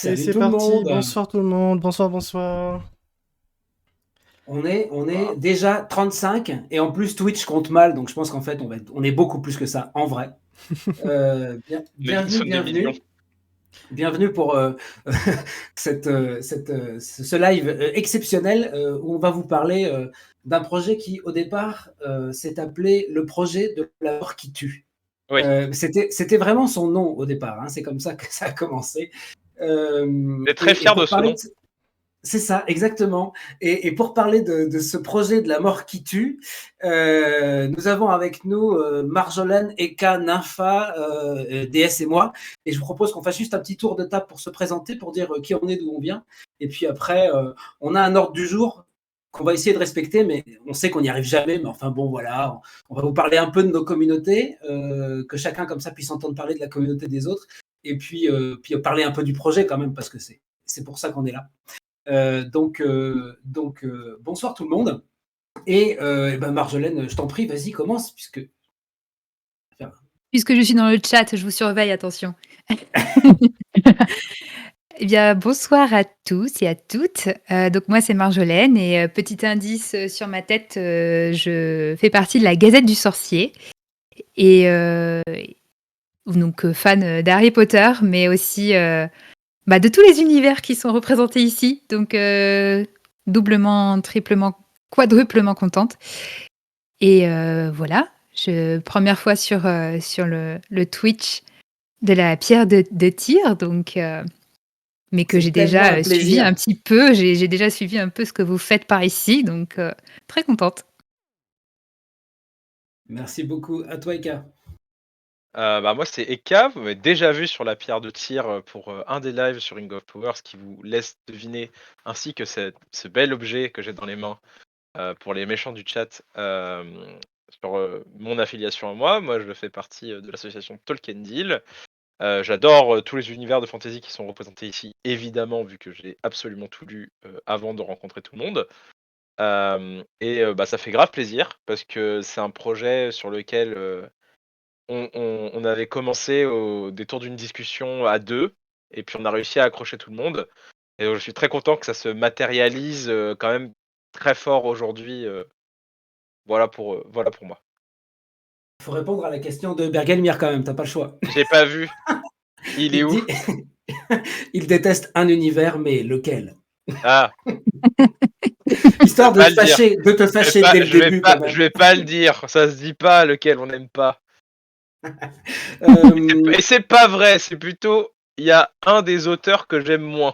Et Salut c'est tout le parti, monde. bonsoir tout le monde, bonsoir, bonsoir. On est déjà 35 et en plus Twitch compte mal, donc je pense qu'en fait on est beaucoup plus que ça en vrai. On est une Bienvenue, somme de millions. bienvenue pour ce live exceptionnel où on va vous parler d'un projet qui au départ s'est appelé le projet de la mort qui tue. Oui. C'était vraiment son nom au départ, hein, c'est comme ça que ça a commencé. T'es très fier de pour ce parler nom. C'est ça, exactement. Et pour parler de ce projet de la mort qui tue, nous avons avec nous Marjolaine, Eka, Nympha, DS et moi. Et je vous propose qu'on fasse juste un petit tour de table pour se présenter, pour dire qui on est, d'où on vient. Et puis après, on a un ordre du jour qu'on va essayer de respecter, mais on sait qu'on n'y arrive jamais. Mais enfin bon, voilà, on va vous parler un peu de nos communautés, que chacun comme ça puisse entendre parler de la communauté des autres. Et puis parler un peu du projet quand même, parce que c'est pour ça qu'on est là. Bonsoir tout le monde. Et Marjolaine, je t'en prie, vas-y, commence, puisque. Puisque je suis dans le chat, je vous surveille, attention. Eh bien, bonsoir à tous et à toutes. Donc moi, c'est Marjolaine et petit indice sur ma tête, je fais partie de la Gazette du Sorcier et donc fan d'Harry Potter, mais aussi de tous les univers qui sont représentés ici. Donc doublement, triplement, quadruplement contente. Et voilà, première fois sur le Twitch de la pierre de tir, donc mais que C'est j'ai tellement un déjà suivi plaisir. un petit peu. J'ai déjà suivi un peu ce que vous faites par ici, donc très contente. Merci beaucoup. À toi, Eka. Moi, c'est Eka. Vous m'avez déjà vu sur la pierre de tir pour un des lives sur Ring of Power, ce qui vous laisse deviner, ainsi que ce bel objet que j'ai dans les mains pour les méchants du chat sur mon affiliation à moi. Moi, je fais partie de l'association Tolkien Deal. J'adore tous les univers de fantasy qui sont représentés ici, évidemment, vu que j'ai absolument tout lu avant de rencontrer tout le monde. Ça fait grave plaisir parce que c'est un projet sur lequel on avait commencé au détour d'une discussion à deux, et puis on a réussi à accrocher tout le monde. Et je suis très content que ça se matérialise quand même très fort aujourd'hui. Voilà pour moi. Il faut répondre à la question de Bergelmir quand même, t'as pas le choix. J'ai pas vu. Il est Il où? dit il déteste un univers, mais lequel? Ah, Histoire de pas le dire. te fâcher dès le début quand Je même. vais pas le dire. Ça se dit pas lequel on n'aime pas. Euh, Et c'est pas vrai. C'est plutôt il y a un des auteurs que j'aime moins.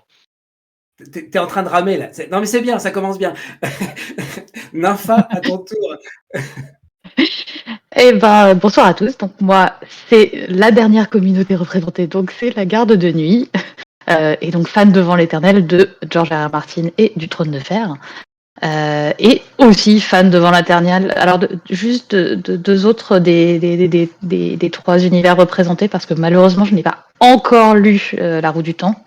T'es en train de ramer là. Non mais c'est bien, ça commence bien. Nympha, à ton tour. Bonsoir à tous. Donc moi, c'est la dernière communauté représentée, donc c'est la Garde de Nuit, et donc fan devant l'Éternel de George R. R. Martin et du Trône de Fer, et aussi fan devant l'Éternel. Alors juste deux autres des trois univers représentés, parce que malheureusement je n'ai pas encore lu La Roue du Temps,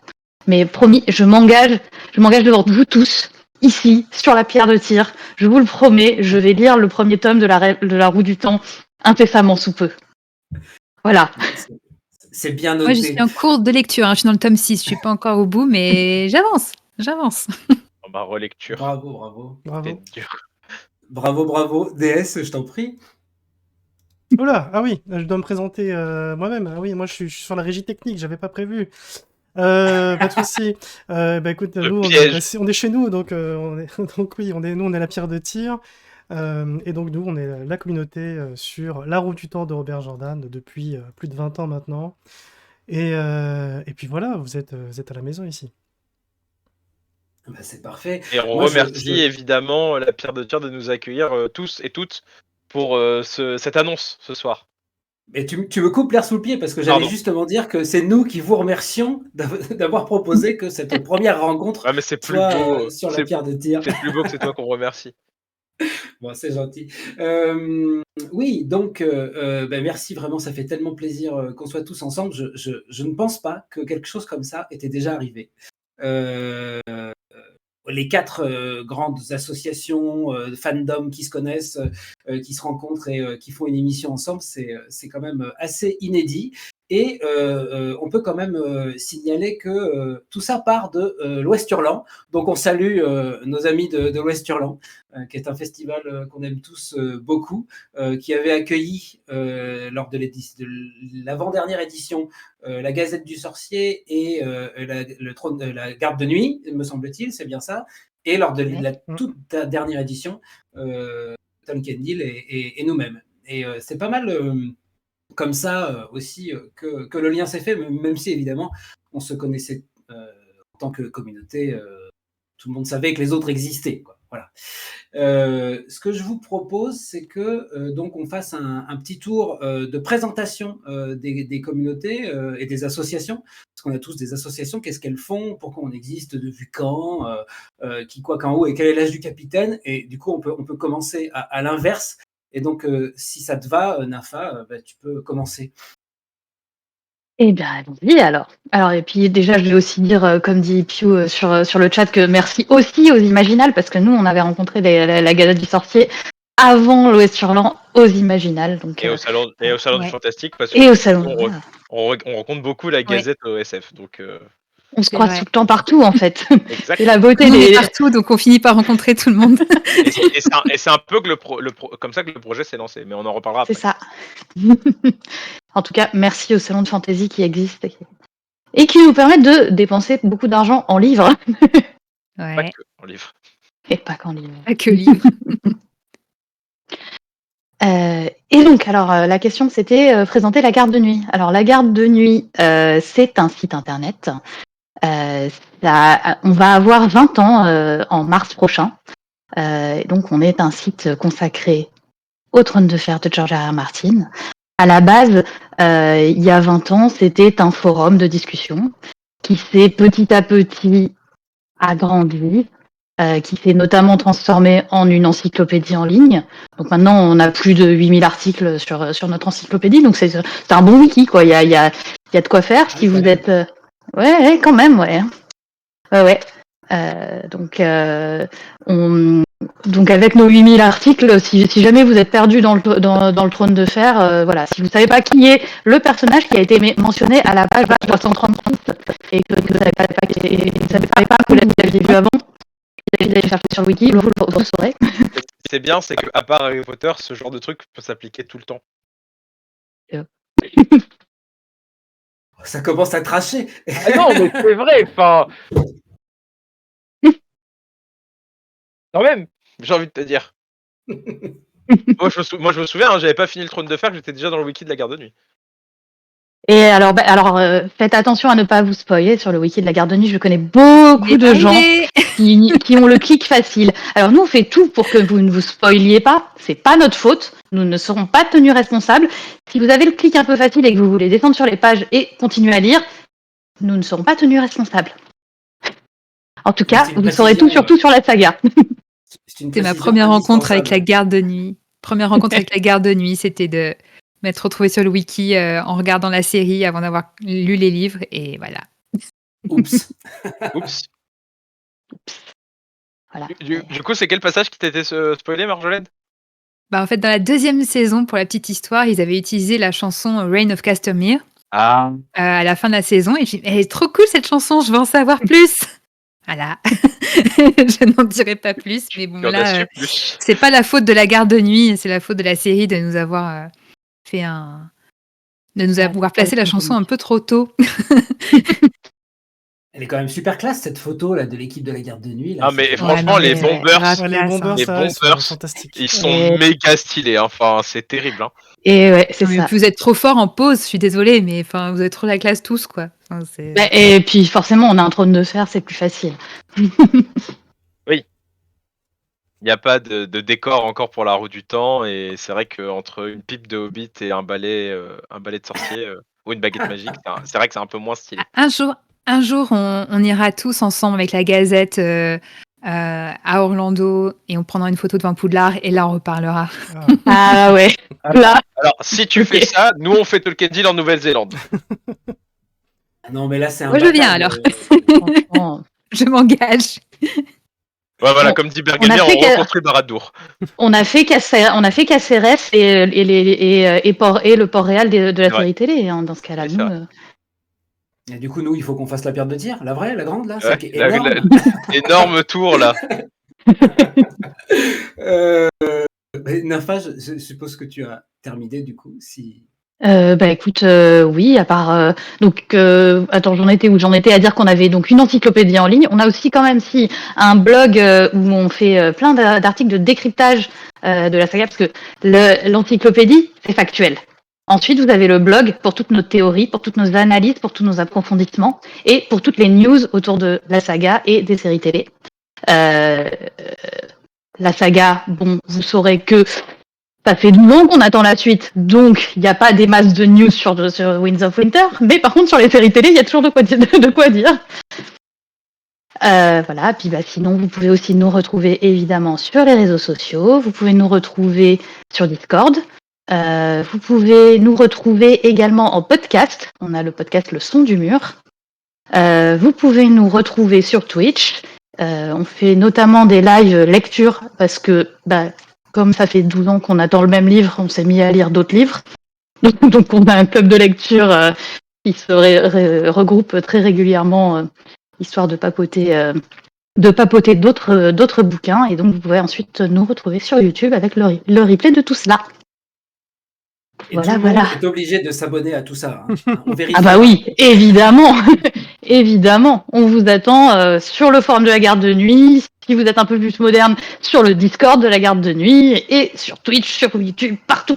mais promis, je m'engage devant vous tous. Ici, sur la pierre de tir, je vous le promets, je vais lire le premier tome de la Roue du Temps incessamment sous peu. Voilà. C'est bien Moi, je suis noté. en cours de lecture, hein. Je suis dans le tome 6, je suis pas encore au bout, mais j'avance. Relecture. Bravo. Bravo. C'était dur. Bravo. DS, je t'en prie. Oula, ah oui, je dois me présenter moi-même. Ah oui, moi je suis sur la régie technique, j'avais pas prévu. Pas de souci. Écoute, Le nous piège. on est chez nous, donc donc oui, on est la pierre de tir. Et donc nous, on est la communauté sur La Roue du Temps de Robert Jordan depuis plus de 20 ans maintenant. Et puis voilà, vous êtes à la maison ici. C'est parfait. Et on Moi, remercie évidemment la pierre de tir de nous accueillir tous et toutes pour cette annonce ce soir. Mais tu me coupes l'air sous le pied parce que j'allais Pardon. justement dire que c'est nous qui vous remercions d'avoir proposé que cette première rencontre Ouais, mais c'est plus soit beau. sur la pierre de tir. C'est plus beau que c'est toi qu'on remercie. Bon, c'est gentil. Oui, donc merci vraiment, ça fait tellement plaisir qu'on soit tous ensemble. Je ne pense pas que quelque chose comme ça était déjà arrivé. Les quatre grandes associations de fandom qui se connaissent, qui se rencontrent et qui font une émission ensemble, c'est quand même assez inédit. Et on peut quand même signaler que tout ça part de l'Ouest Hurlant. Donc on salue nos amis de l'Ouest Hurlant, qui est un festival qu'on aime tous beaucoup, qui avait accueilli lors de l'avant-dernière édition la Gazette du Sorcier et la Garde de Nuit, me semble-t-il, c'est bien ça. Et lors de la toute dernière édition, Tolkien Deal et nous-mêmes. Et c'est pas mal comme ça aussi que le lien s'est fait, même si évidemment on se connaissait en tant que communauté, tout le monde savait que les autres existaient, quoi. Voilà. Ce que je vous propose, c'est que donc on fasse un petit tour de présentation des communautés et des associations, parce qu'on a tous des associations. Qu'est-ce qu'elles font, pourquoi on existe, depuis quand, qui, quoi, quand, où, et quel est l'âge du capitaine. Et du coup, on peut commencer à l'inverse. Et donc, si ça te va, Nafa, tu peux commencer. Eh bien, allons-y alors. Alors, et puis déjà, je vais aussi dire, comme dit Piu sur le chat, que merci aussi aux Imaginales, parce que nous, on avait rencontré la Gazette du Sorcier avant l'Ouest Hurlant aux Imaginales. Donc, Et au salon du ouais. Fantastique, parce et que au salon. on, on rencontre beaucoup la Gazette au SF. Donc, On se C'est croise vrai. tout le temps partout, en fait. exact. C'est la beauté On est des. partout, donc on finit par rencontrer tout le monde. Et c'est un peu que comme ça que le projet s'est lancé, mais on en reparlera C'est après. ça. En tout cas, merci au salon de fantasy qui existe et qui nous permet de dépenser beaucoup d'argent en livres. Pas Ouais, que en livre. Et pas qu'en livres. pas que livre. Et donc, alors, la question, c'était présenter la garde de nuit. Alors, la garde de nuit, c'est un site internet. On va avoir 20 ans en mars prochain. Donc, on est un site consacré au Trône de Fer de George R.R. Martin. À la base, il y a 20 ans, c'était un forum de discussion qui s'est petit à petit agrandi, qui s'est notamment transformé en une encyclopédie en ligne. Donc maintenant, on a plus de 8000 articles sur notre encyclopédie, donc c'est un bon wiki, quoi. Il y a de quoi faire. Si vous êtes... Ouais, quand même, ouais. Ouais. Donc avec nos 8000 articles, si jamais vous êtes perdu dans le Trône de Fer, voilà, si vous ne savez pas qui est le personnage qui a été mentionné à la page 336 et que vous ne savez pas que vous l'aviez vu avant, vous allez chercher sur le wiki, vous le saurez. C'est bien, c'est qu'à part Harry Potter, ce genre de truc peut s'appliquer tout le temps. Ça commence à tracher. Ah non, mais c'est vrai, enfin. Quand même, j'ai envie de te dire. moi, je me souviens, j'avais pas fini le Trône de Fer, j'étais déjà dans le wiki de la Garde de Nuit. Et alors, faites attention à ne pas vous spoiler sur le wiki de la Garde de Nuit. Je connais beaucoup de gens qui ont le clic facile. Alors nous, on fait tout pour que vous ne vous spoiliez pas. C'est pas notre faute. Nous ne serons pas tenus responsables. Si vous avez le clic un peu facile et que vous voulez descendre sur les pages et continuer à lire, nous ne serons pas tenus responsables. En tout cas, vous saurez tout surtout sur la saga. C'était ma première rencontre avec la Garde de Nuit. Première rencontre avec la Garde de Nuit, c'était de m'être retrouvée sur le wiki en regardant la série avant d'avoir lu les livres, et voilà. Oups. Oups. Voilà. Du coup, c'est quel passage qui t'était spoilé, Marjolaine? Bah, en fait, dans la deuxième saison, pour la petite histoire, ils avaient utilisé la chanson Reign of Castamere à la fin de la saison, et je dis, elle est trop cool cette chanson, je veux en savoir plus. Voilà. Je n'en dirai pas plus, mais bon, là, c'est pas la faute de la Garde de Nuit, c'est la faute de la série de nous avoir de nous avoir placé la chanson un peu trop tôt. Elle est quand même super classe, cette photo là de l'équipe de la Garde de Nuit. Là, ah, mais franchement, les bombers, fantastiques. Ils sont méga stylés. Enfin, c'est terrible. Hein. Et ouais, c'est ça. Vous êtes trop fort en pause, je suis désolée, mais enfin, vous êtes trop la classe tous, quoi. Enfin, et puis forcément, on a un Trône de Fer, c'est plus facile. Oui. Il n'y a pas de décor encore pour la roue du temps, et c'est vrai qu'entre une pipe de hobbit et un balai de sorcier ou une baguette magique, c'est vrai que c'est un peu moins stylé. Un jour, on ira tous ensemble avec la Gazette à Orlando et on prendra une photo devant Poudlard et là on reparlera. Ah ouais. Là. Alors, si tu fais ça, nous on fait Tolkien Deal en Nouvelle-Zélande. Non, mais là c'est un. Moi je viens alors. Je m'engage. Ouais, voilà, On- comme dit on a Bergelier, fait on que- reconstruit Barad-dûr. On a fait Caceres et le Port-Réal de la C'est vrai. série télé, hein, dans ce cas-là. Oui, c'est Nous, vrai. Et du coup, nous, il faut qu'on fasse la pierre de tir, la vraie, la grande, là, celle Ouais, qui est énorme. énorme tour là. Nympha, je suppose que tu as terminé, du coup, si... écoute, oui, à part attends, j'en étais où? J'en étais à dire qu'on avait donc une encyclopédie en ligne. On a aussi quand même un blog où on fait plein d'articles de décryptage de la saga parce que l'encyclopédie c'est factuel. Ensuite, vous avez le blog pour toutes nos théories, pour toutes nos analyses, pour tous nos approfondissements et pour toutes les news autour de la saga et des séries télé. La saga, bon, vous saurez que ça fait 12 ans qu'on attend la suite, donc il n'y a pas des masses de news sur Winds of Winter, mais par contre sur les séries télé, il y a toujours de quoi dire. Voilà, puis sinon vous pouvez aussi nous retrouver évidemment sur les réseaux sociaux, vous pouvez nous retrouver sur Discord, vous pouvez nous retrouver également en podcast, on a le podcast Le Son du Mur, vous pouvez nous retrouver sur Twitch, on fait notamment des live lectures parce que comme ça fait 12 ans qu'on attend le même livre, on s'est mis à lire d'autres livres. Donc on a un club de lecture qui se regroupe très régulièrement, histoire de papoter d'autres bouquins. Et donc vous pouvez ensuite nous retrouver sur YouTube avec le replay de tout cela. Et Voilà, tout le monde voilà. est obligé de s'abonner à tout ça. On vérifie. Ah bah oui, évidemment, évidemment. On vous attend sur le forum de la garde de nuit, si vous êtes un peu plus moderne, sur le Discord de la garde de nuit, et sur Twitch, sur YouTube, partout.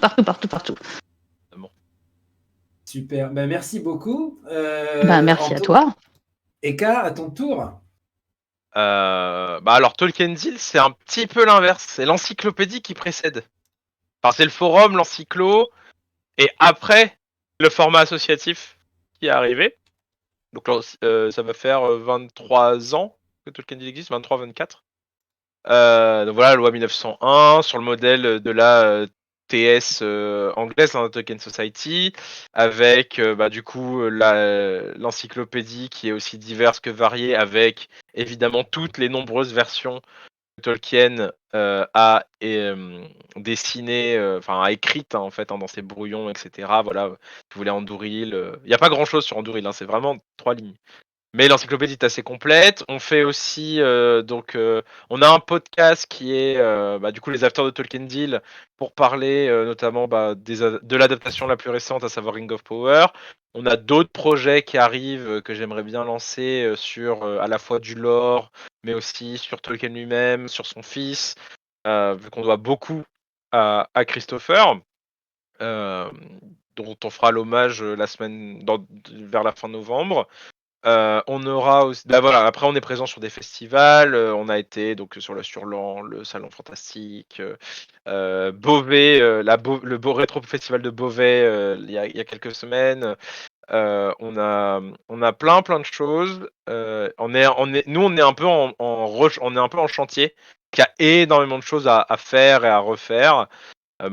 Super, merci beaucoup. Merci à toi. Eka, à ton tour. Alors Tolkien Deal, c'est un petit peu l'inverse. C'est l'encyclopédie qui précède. Enfin, c'est le forum, l'encyclo, et après le format associatif qui est arrivé. Donc là, ça va faire 23 ans que Tolkien Deal existe, 23-24. Donc voilà, la loi 1901 sur le modèle de la TS anglaise, la Tolkien Society, avec du coup l'encyclopédie qui est aussi diverse que variée, avec évidemment toutes les nombreuses versions que Tolkien a dessinées, a écrites en fait dans ses brouillons, etc. Voilà, si vous voulez Anduril, il n'y a pas grand chose sur Anduril, c'est vraiment 3 lignes. Mais l'encyclopédie est assez complète. On fait aussi on a un podcast qui est du coup les Afters de Tolkien Deal pour parler notamment de l'adaptation la plus récente, à savoir Ring of Power. On a d'autres projets qui arrivent que j'aimerais bien lancer sur à la fois du lore, mais aussi sur Tolkien lui-même, sur son fils, vu qu'on doit beaucoup à Christopher. Dont on fera l'hommage vers la fin novembre. On aura aussi, après on est présent sur des festivals, on a été donc sur le Surlan, le Salon Fantastique, Beauvais, le beau rétro festival de Beauvais il y a quelques semaines. On a plein de choses. Nous on est un peu en rush, on est un peu en chantier, qui a énormément de choses à faire et à refaire,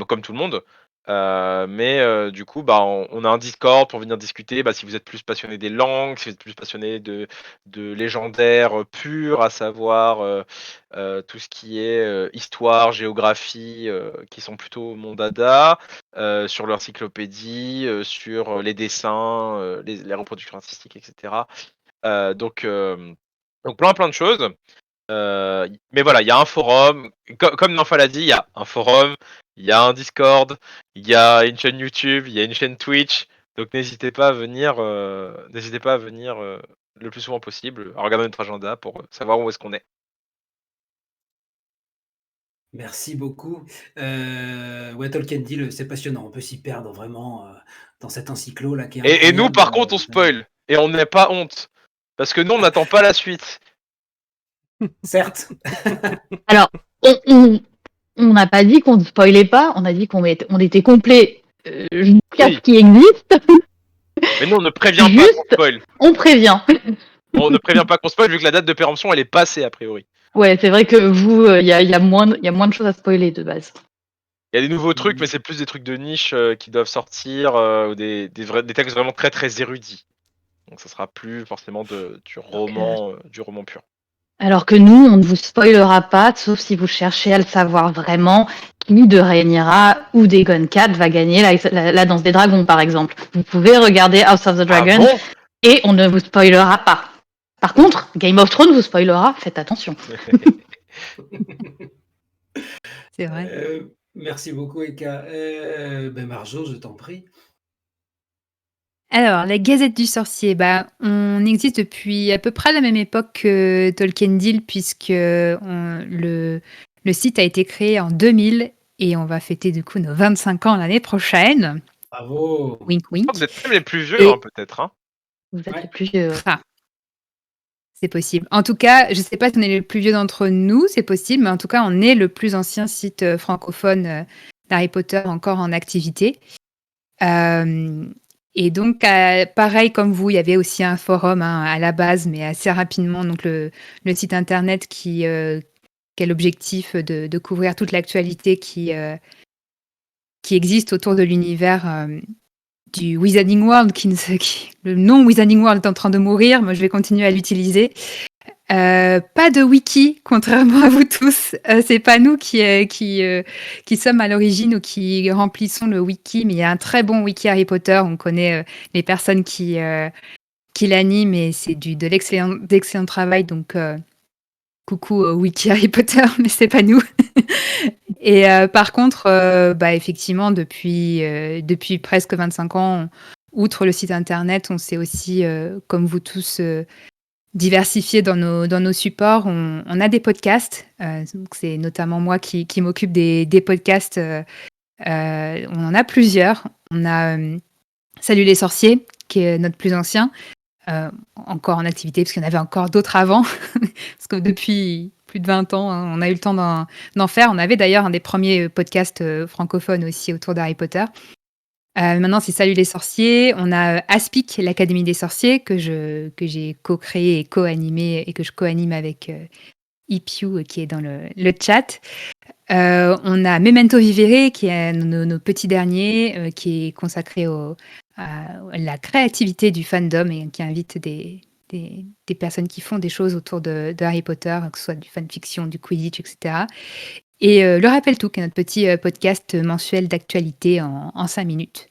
comme tout le monde. Mais du coup, on a un Discord pour venir discuter. Si vous êtes plus passionné des langues, si vous êtes plus passionné de légendaires purs, à savoir tout ce qui est histoire, géographie, qui sont plutôt mon dada, sur l'encyclopédie, sur les dessins, les reproductions artistiques, etc. Donc plein de choses. Mais voilà, il y a un forum, comme Nympha l'a dit, il y a un forum, il y a un Discord, il y a une chaîne YouTube, il y a une chaîne Twitch. Donc n'hésitez pas à venir, le plus souvent possible, à regarder notre agenda pour savoir où est-ce qu'on est. Merci beaucoup. Tolkien Deal, c'est passionnant. On peut s'y perdre vraiment dans cet encyclo là qui est incroyable. Et nous, par contre, on spoil. Et on n'a pas honte. Parce que nous, on n'attend pas la suite. Certes. Alors, on n'a pas dit qu'on ne spoilait pas, on a dit qu'on était complet jusqu'à ce qui existe. Mais nous, on ne prévient pas qu'on spoil. On prévient. On ne prévient pas qu'on spoil vu que la date de péremption, elle est passée a priori. Ouais, c'est vrai que vous, il y a moins de choses à spoiler de base. Il y a des nouveaux trucs, mais c'est plus des trucs de niche qui doivent sortir, ou des textes vraiment très très érudits. Donc ça sera plus forcément du roman pur. Alors que nous, on ne vous spoilera pas, sauf si vous cherchez à le savoir vraiment, qui de Rhaenyra ou d'Aegon IV va gagner la danse des dragons, par exemple. Vous pouvez regarder House of the Ah Dragon bon? et on ne vous spoilera pas. Par contre, Game of Thrones vous spoilera, faites attention. C'est vrai. Merci beaucoup, Eka. Marjo, je t'en prie. Alors, la Gazette du Sorcier, bah, on existe depuis à peu près la même époque que Tolkien Deal, puisque le site a été créé en 2000 et on va fêter du coup nos 25 ans l'année prochaine. Bravo. Wink Je crois que wink. vous êtes même les plus vieux, Et hein, peut-être. Hein. Vous êtes Ouais. les plus vieux. ah, c'est possible. En tout cas, je ne sais pas si on est le plus vieux d'entre nous, c'est possible, mais en tout cas, on est le plus ancien site francophone d'Harry Potter encore en activité. Et donc, pareil comme vous, il y avait aussi un forum à la base, mais assez rapidement, donc le site internet qui a l'objectif de couvrir toute l'actualité qui existe autour de l'univers du Wizarding World. Le nom Wizarding World est en train de mourir, moi je vais continuer à l'utiliser. Pas de wiki, contrairement à vous tous. C'est pas nous qui sommes à l'origine ou qui remplissons le wiki, mais il y a un très bon wiki Harry Potter. On connaît les personnes qui l'animent et c'est d'excellent travail. Donc, coucou wiki Harry Potter, mais c'est pas nous. Et par contre, effectivement, depuis presque 25 ans, outre le site internet, on s'est aussi, comme vous tous, diversifié dans nos supports. On a des podcasts. Donc c'est notamment moi qui m'occupe des podcasts. On en a plusieurs. On a Salut les sorciers, qui est notre plus ancien, encore en activité, parce qu'il y en avait encore d'autres avant. Parce que depuis plus de 20 ans, hein, on a eu le temps d'en faire. On avait d'ailleurs un des premiers podcasts francophones aussi autour d'Harry Potter. Maintenant, c'est Salut les sorciers. On a Aspic, l'Académie des sorciers, que j'ai co-créé et co-animé et que je co-anime avec Ipiu qui est dans le chat. On a Memento Vivere, qui est nos petits derniers, qui est consacré à la créativité du fandom et qui invite des personnes qui font des choses autour de Harry Potter, que ce soit du fanfiction, du Quidditch, etc. Et Le Rappel Tout, qui est notre petit podcast mensuel d'actualité en 5 minutes.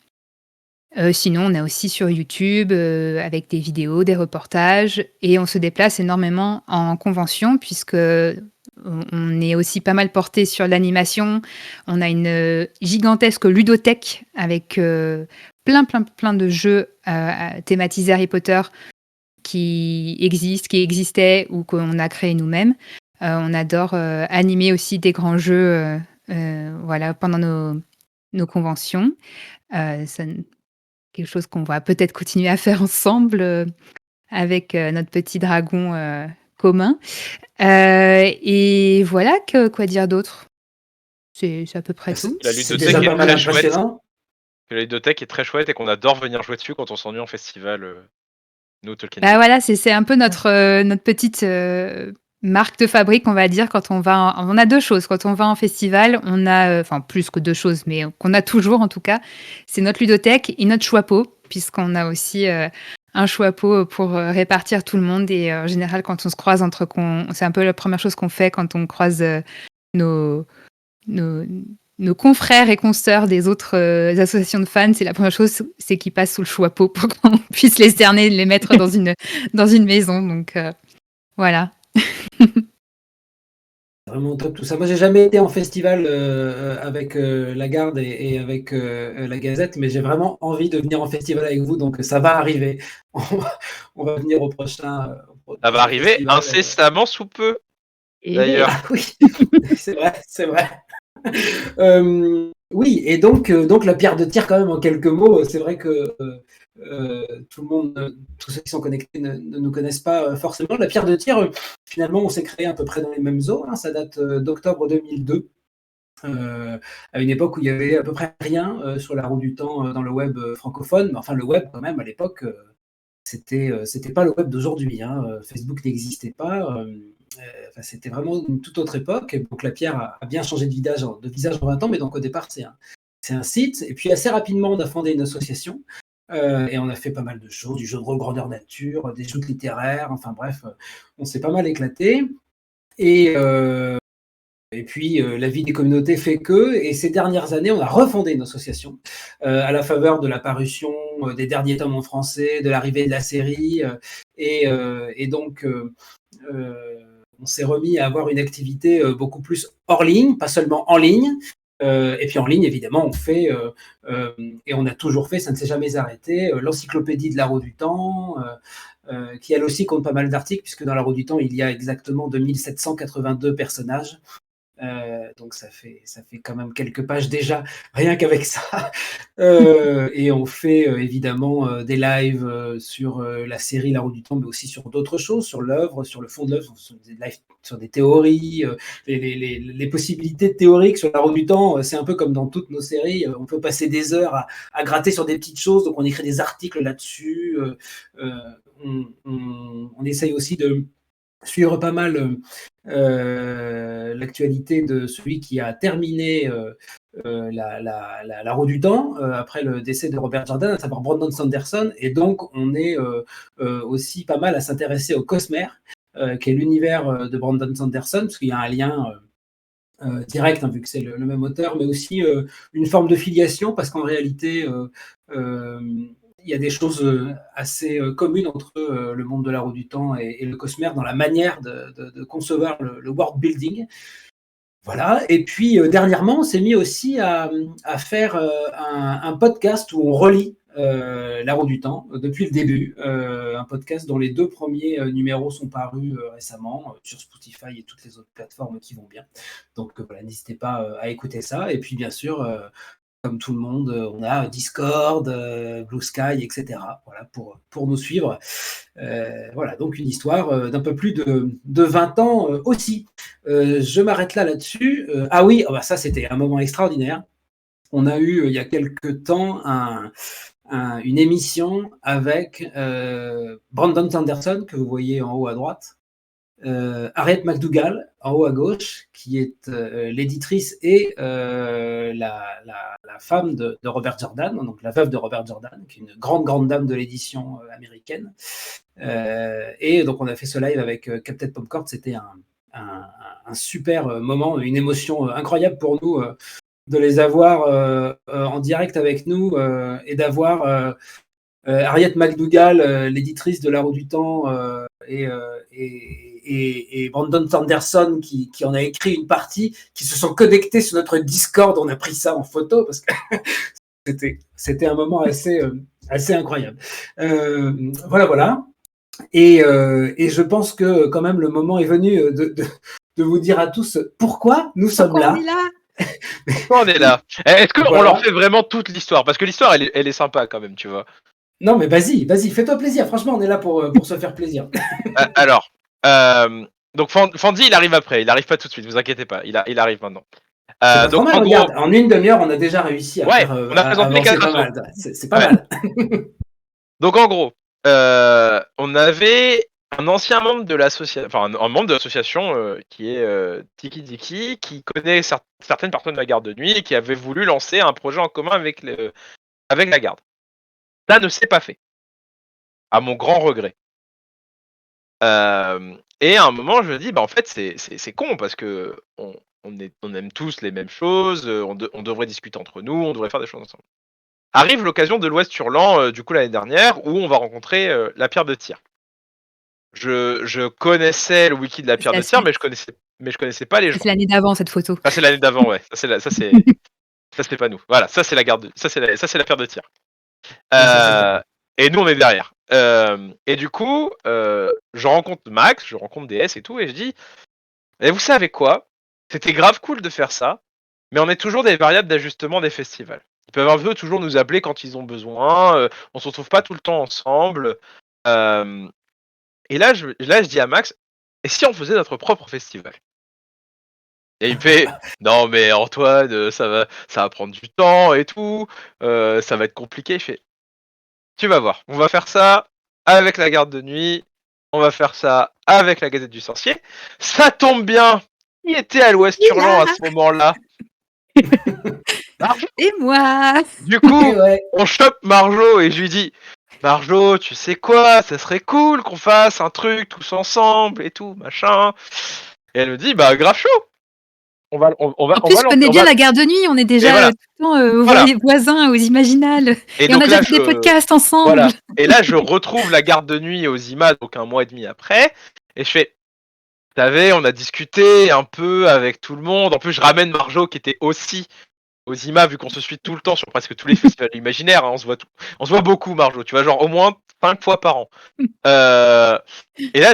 Sinon, on a aussi sur YouTube avec des vidéos, des reportages, et on se déplace énormément en convention puisque on est aussi pas mal porté sur l'animation. On a une gigantesque ludothèque avec plein de jeux thématisés Harry Potter qui existaient ou qu'on a créés nous-mêmes. On adore animer aussi des grands jeux voilà, pendant nos conventions. Quelque chose qu'on va peut-être continuer à faire ensemble avec notre petit dragon commun. Et voilà, quoi dire d'autre? C'est à peu près tout. La C'est ludothèque déjà est pas mal très chouette. impressionnant. La ludothèque est très chouette et qu'on adore venir jouer dessus quand on s'ennuie en festival. Nous, Tolkien. Bah voilà, c'est un peu notre petite marque de fabrique, on va dire, quand on va. On a deux choses. Quand on va en festival, on a, enfin plus que deux choses, mais qu'on a toujours en tout cas, c'est notre ludothèque et notre choix-pot, puisqu'on a aussi un choix-pot pour répartir tout le monde. Et en général, quand on se croise c'est un peu la première chose qu'on fait quand on croise nos confrères et consoeurs des autres associations de fans, c'est la première chose, c'est qu'ils passent sous le choix-pot pour qu'on puisse les cerner, les mettre dans une maison. Donc voilà. Vraiment top tout ça. Moi, j'ai jamais été en festival avec la Garde et avec la Gazette, mais j'ai vraiment envie de venir en festival avec vous, donc ça va arriver. On va venir au prochain. Ça va arriver festival. incessamment sous peu. Et D'ailleurs. Ah oui, c'est vrai. Oui, et donc la pierre de tir, quand même, en quelques mots, c'est vrai que tout le monde, tous ceux qui sont connectés ne nous connaissent pas forcément. La pierre de tir, finalement, on s'est créé à peu près dans les mêmes eaux. Hein, ça date d'octobre 2002. À une époque où il y avait à peu près rien sur la roue du temps dans le web francophone. Mais enfin, le web, quand même, à l'époque, c'était pas le web d'aujourd'hui. Hein. Facebook n'existait pas. C'était vraiment une toute autre époque. Et donc la pierre a bien changé de visage en 20 ans, mais donc au départ, c'est un site. Et puis assez rapidement, on a fondé une association Et on a fait pas mal de choses, du jeu de rôle grandeur nature, des shoots littéraires, enfin bref, on s'est pas mal éclaté. Et puis, la vie des communautés fait que, et ces dernières années, on a refondé une association à la faveur de la parution des derniers tomes en français, de l'arrivée de la série, et donc on s'est remis à avoir une activité beaucoup plus hors ligne, pas seulement en ligne. Et puis en ligne, évidemment, on fait, et on a toujours fait, ça ne s'est jamais arrêté, l'encyclopédie de la roue du temps, qui elle aussi compte pas mal d'articles, puisque dans la roue du temps, il y a exactement 2782 personnages. Donc ça fait quand même quelques pages déjà, rien qu'avec ça. Et on fait évidemment des lives sur la série La Roue du Temps, mais aussi sur d'autres choses, sur l'œuvre, sur le fond de l'œuvre, sur des lives, sur des théories, les possibilités théoriques sur La Roue du Temps. C'est un peu comme dans toutes nos séries, on peut passer des heures à gratter sur des petites choses, donc on écrit des articles là-dessus. On essaye aussi de suivre pas mal l'actualité de celui qui a terminé la roue du temps après le décès de Robert Jordan, à savoir Brandon Sanderson. Et donc, on est aussi pas mal à s'intéresser au Cosmere, qui est l'univers de Brandon Sanderson, parce qu'il y a un lien direct, hein, vu que c'est le même auteur, mais aussi une forme de filiation, parce qu'en réalité, il y a des choses assez communes entre le monde de la roue du temps et le Cosmere dans la manière de concevoir le world building. Voilà. Et puis dernièrement, on s'est mis aussi à faire un podcast où on relit la roue du temps depuis le début. Un podcast dont les 2 premiers numéros sont parus récemment sur Spotify et toutes les autres plateformes qui vont bien. Donc voilà, n'hésitez pas à écouter ça. Et puis bien sûr, comme tout le monde, on a Discord, Blue Sky, etc. Voilà, pour nous suivre. Voilà, donc une histoire d'un peu plus de 20 ans aussi. Je m'arrête là-dessus. Ah oui, oh bah ça c'était un moment extraordinaire. On a eu il y a quelques temps une émission avec Brandon Sanderson, que vous voyez en haut à droite, Harriet McDougall en haut à gauche, qui est l'éditrice et la femme de Robert Jordan, donc la veuve de Robert Jordan, qui est une grande dame de l'édition américaine. Et donc on a fait ce live avec Captain Popcorn. C'était un super moment, une émotion incroyable pour nous de les avoir en direct avec nous et d'avoir Harriet McDougall, l'éditrice de La Roue du Temps, et Brandon Sanderson qui en a écrit une partie, qui se sont connectés sur notre Discord. On a pris ça en photo parce que c'était un moment assez incroyable. Voilà. Et je pense que quand même le moment est venu de vous dire à tous pourquoi nous sommes là. On est là. Est-ce qu'on leur fait vraiment toute l'histoire? Parce que l'histoire, elle est sympa quand même, tu vois. Non, mais vas-y, fais-toi plaisir. Franchement, on est là pour se faire plaisir. Alors, donc Fandy, il arrive après. Il arrive pas tout de suite, vous inquiétez pas. Il arrive maintenant. Donc, en gros, regarde, en une demi-heure, on a déjà réussi à faire. On a présenté 4 assos. C'est pas mal. Donc, en gros, on avait un ancien membre de l'association, enfin un membre de l'association qui est Tiki Diki, qui connaît certaines personnes de la garde de nuit et qui avait voulu lancer un projet en commun avec la garde. Ça ne s'est pas fait, à mon grand regret. Et à un moment, je me dis, bah en fait, c'est con parce que on aime tous les mêmes choses, on devrait discuter entre nous, on devrait faire des choses ensemble. Arrive l'occasion de l'Ouest Hurlant, du coup l'année dernière, où on va rencontrer la pierre de tir. Je connaissais le wiki de la pierre de tir, mais je connaissais pas les gens. C'est l'année d'avant cette photo. Ça c'est l'année d'avant, ouais. Ça c'est pas nous. Voilà, ça c'est la garde. Ça c'est la pierre de tir. Et nous on est derrière. Et du coup, je rencontre Max, je rencontre DS et tout, et je dis, et vous savez quoi? C'était grave cool de faire ça, mais on est toujours des variables d'ajustement des festivals. Ils peuvent un peu toujours nous appeler quand ils ont besoin. On se retrouve pas tout le temps ensemble. Et là, je dis à Max, et si on faisait notre propre festival? Et il me fait, non mais Antoine, ça va prendre du temps et tout, ça va être compliqué. Il fait, tu vas voir, on va faire ça avec la garde de nuit, on va faire ça avec la Gazette du Sorcier. Ça tombe bien, il était à l'Ouest Hurlant à ce moment-là. Marjo. Et moi. Du coup, Et ouais. on chope Marjo et je lui dis Marjo, tu sais quoi, ça serait cool qu'on fasse un truc tous ensemble et tout, machin. Et elle me dit bah grave chaud. On va En plus, je connais bien la garde de nuit. On est déjà voilà. tout le temps aux Voilà. voisins, aux imaginales. Et Et on donc a là, déjà fait des podcasts ensemble. Voilà. Et là, je retrouve la garde de nuit aux IMA, donc 1 mois et demi après, et je fais, vous savez, on a discuté un peu avec tout le monde. En plus, je ramène Marjo qui était aussi aux IMA, vu qu'on se suit tout le temps sur presque tous les festivals imaginaires. Hein, on se voit beaucoup, Marjo. Tu vois, genre au moins 5 fois par an. Et là,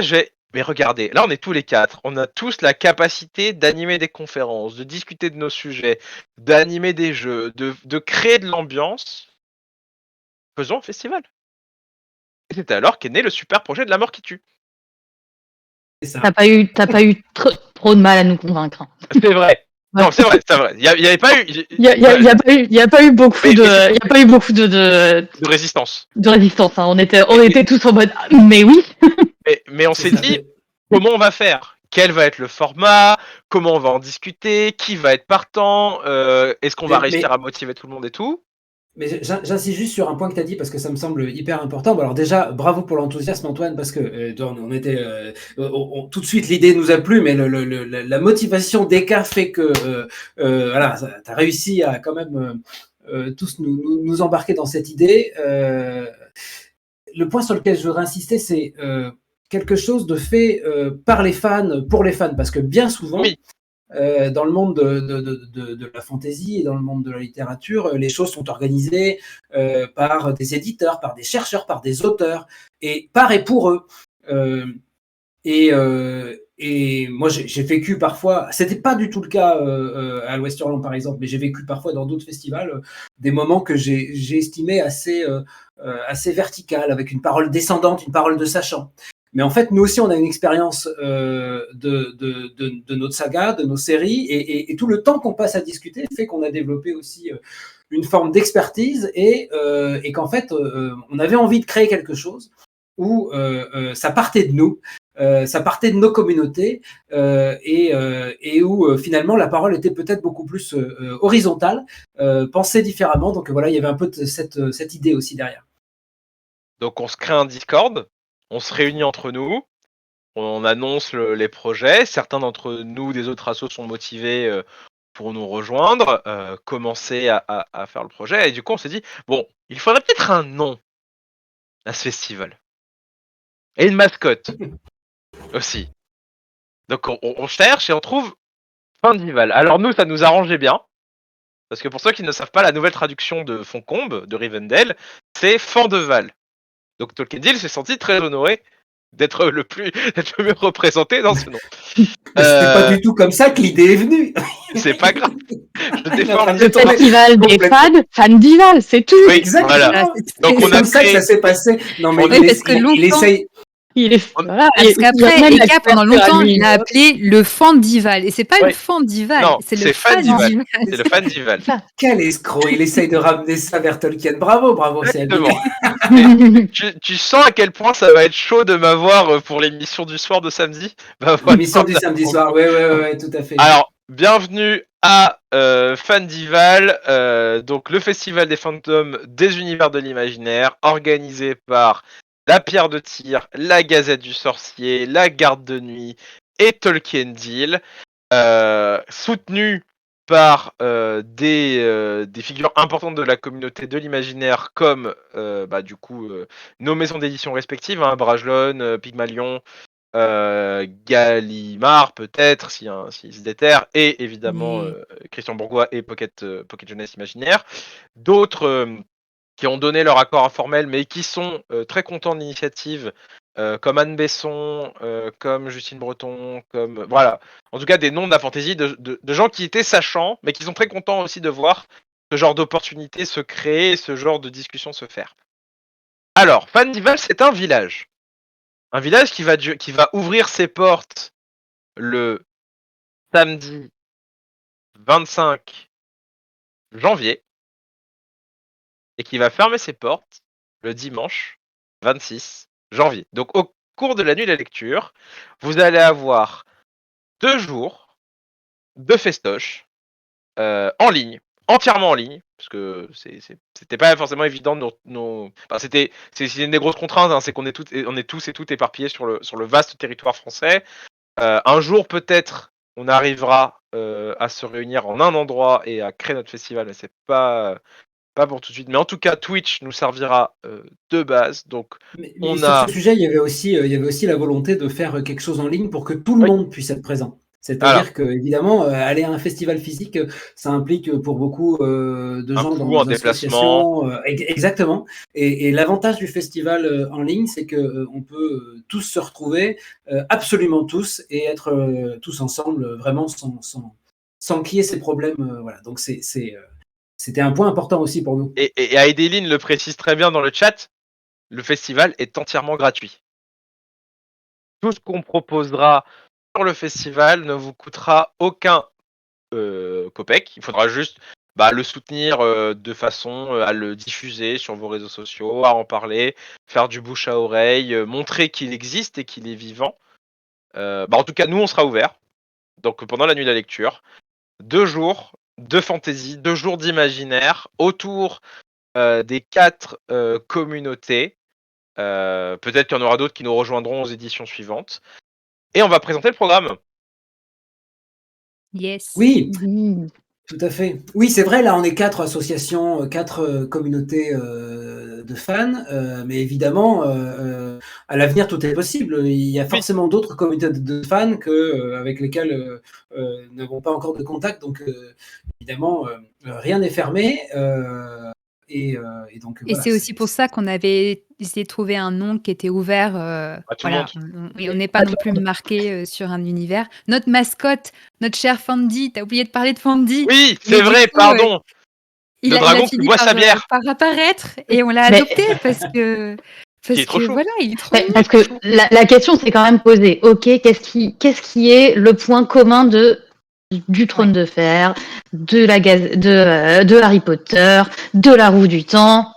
mais regardez, là, on est tous les 4. On a tous la capacité d'animer des conférences, de discuter de nos sujets, d'animer des jeux, de créer de l'ambiance. Faisons un festival. Et c'est alors qu'est né le super projet de la mort qui tue. C'est ça. T'as pas eu trop de mal à nous convaincre. C'est vrai. Non, c'est vrai. Il y avait pas eu. Il y a pas eu beaucoup de résistance. De résistance. Hein. On était tous en mode mais oui. Mais on s'est dit comment on va faire. Quel va être le format? Comment on va en discuter? Qui va être partant? Est-ce qu'on va réussir à motiver tout le monde et tout? Mais j'insiste juste sur un point que tu as dit parce que ça me semble hyper important. Bon, alors déjà, bravo pour l'enthousiasme Antoine parce que on était tout de suite l'idée nous a plu, mais la motivation d'Eka fait que voilà, tu as réussi à quand même tous nous embarquer dans cette idée. Le point sur lequel je voudrais insister, c'est quelque chose de fait par les fans, pour les fans, parce que bien souvent, Oui. dans le monde de la fantasy et dans le monde de la littérature, les choses sont organisées par des éditeurs, par des chercheurs, par des auteurs, et par et pour eux. Et moi, j'ai vécu parfois, c'était pas du tout le cas à l'Ouest-Irlande par exemple, mais j'ai vécu parfois dans d'autres festivals des moments que j'ai estimés assez vertical, avec une parole descendante, une parole de sachant. Mais en fait, nous aussi, on a une expérience de notre saga, de nos séries, et tout le temps qu'on passe à discuter fait qu'on a développé aussi une forme d'expertise et qu'en fait, on avait envie de créer quelque chose où ça partait de nous, ça partait de nos communautés et où finalement la parole était peut-être beaucoup plus horizontale, pensée différemment. Donc voilà, il y avait un peu de cette idée aussi derrière. Donc on se crée un Discord, on se réunit entre nous, on annonce les projets. Certains d'entre nous, des autres assos, sont motivés pour nous rejoindre, commencer à faire le projet. Et du coup, on s'est dit, bon, il faudrait peut-être un nom à ce festival. Et une mascotte aussi. Donc on cherche et on trouve Fandival. Alors nous, ça nous arrangeait bien. Parce que pour ceux qui ne savent pas, la nouvelle traduction de Foncombe, de Rivendell, c'est Fandeval. Donc Tolkien Deal s'est senti très honoré d'être le mieux représenté dans ce nom. Mais c'était pas du tout comme ça que l'idée est venue. C'est pas grave. Je défends Le festival des fans, Fandival, c'est tout. Oui, exactement. Voilà. Donc c'est comme ça que ça s'est passé. Non mais il essaye. Voilà. Parce qu'après, Eka, pendant longtemps, il a appelé le Fandival. Et c'est pas le Fandival, non, c'est le Fandival. C'est le Fandival. Quel escroc, il essaye de ramener ça vers Tolkien. Bravo, c'est tu sens à quel point ça va être chaud de m'avoir pour l'émission du soir de samedi. Bah, voilà, l'émission du samedi soir, ouais, tout à fait. Alors, bienvenue à Fandival, donc le festival des fantômes des univers de l'imaginaire, organisé par la Pierre de Tir, la Gazette du Sorcier, la Garde de Nuit et Tolkien Deal, soutenu par des figures importantes de la communauté de l'imaginaire comme nos maisons d'édition respectives, hein, Brajlon, Pygmalion, Gallimard peut-être s'il se déterre, et évidemment Christian Bourgois et Pocket Jeunesse Imaginaire. D'autres qui ont donné leur accord informel mais qui sont très contents de l'initiative, comme Anne Besson, comme Justine Breton, comme voilà, en tout cas des noms de la fantasy, de gens qui étaient sachants mais qui sont très contents aussi de voir ce genre d'opportunité se créer, ce genre de discussion se faire. Alors, Fandival, c'est un village. Un village qui va ouvrir ses portes le samedi 25 janvier et qui va fermer ses portes le dimanche 26 janvier. Donc au cours de la nuit de la lecture, vous allez avoir 2 jours de festoche en ligne entièrement en ligne, parce que c'était pas forcément évident. Enfin, c'est une des grosses contraintes, hein, c'est qu'on est tous et toutes éparpillés sur le vaste territoire français. Un jour peut-être, on arrivera à se réunir en un endroit et à créer notre festival, mais c'est pas pour tout de suite. Mais en tout cas, Twitch nous servira de base. Donc, Mais on sur a. ce sujet, il y avait aussi la volonté de faire quelque chose en ligne pour que tout le Oui. monde puisse être présent. Voilà. C'est-à-dire que, évidemment, aller à un festival physique, ça implique pour beaucoup de Un gens coût, dans un des déplacement. associations. Exactement. Et l'avantage du festival en ligne, c'est qu'on peut tous se retrouver, absolument tous, et être tous ensemble, vraiment sans qu'il y ait ces problèmes. Voilà. Donc, c'était un point important aussi pour nous. Et Aideline le précise très bien dans le chat, le festival est entièrement gratuit. Tout ce qu'on proposera sur le festival ne vous coûtera aucun copec. Il faudra juste le soutenir de façon à le diffuser sur vos réseaux sociaux, à en parler, faire du bouche à oreille, montrer qu'il existe et qu'il est vivant. En tout cas, nous, on sera ouverts. Donc, pendant la nuit de la lecture, 2 jours de fantaisie, 2 jours d'imaginaire autour des 4 communautés. Peut-être qu'il y en aura d'autres qui nous rejoindront aux éditions suivantes. Et on va présenter le programme. Yes. Oui, Oui. tout à fait. Oui, c'est vrai, là, on est 4 associations, 4 communautés de fans, mais évidemment, à l'avenir, tout est possible. Il y a forcément d'autres communautés de fans avec lesquelles nous n'avons pas encore de contact, donc évidemment, rien n'est fermé. Et donc, Et voilà. c'est aussi pour ça qu'on avait essayé de trouver un nom qui était ouvert. À tout le Voilà, monde. on n'est pas non plus marqué sur un univers. Notre mascotte, notre cher Fandy, t'as oublié de parler de Fandy. Oui, Mais c'est du vrai, coup, pardon. Il Le a dragon qui fini boit sa bière. par apparaître et on l'a Mais- adopté parce que Il est trop chaud. voilà, il est trop mignon. Parce que la question s'est quand même posée. Ok, qu'est-ce qui est le point commun du Trône de Fer, de Harry Potter, de la Roue du Temps,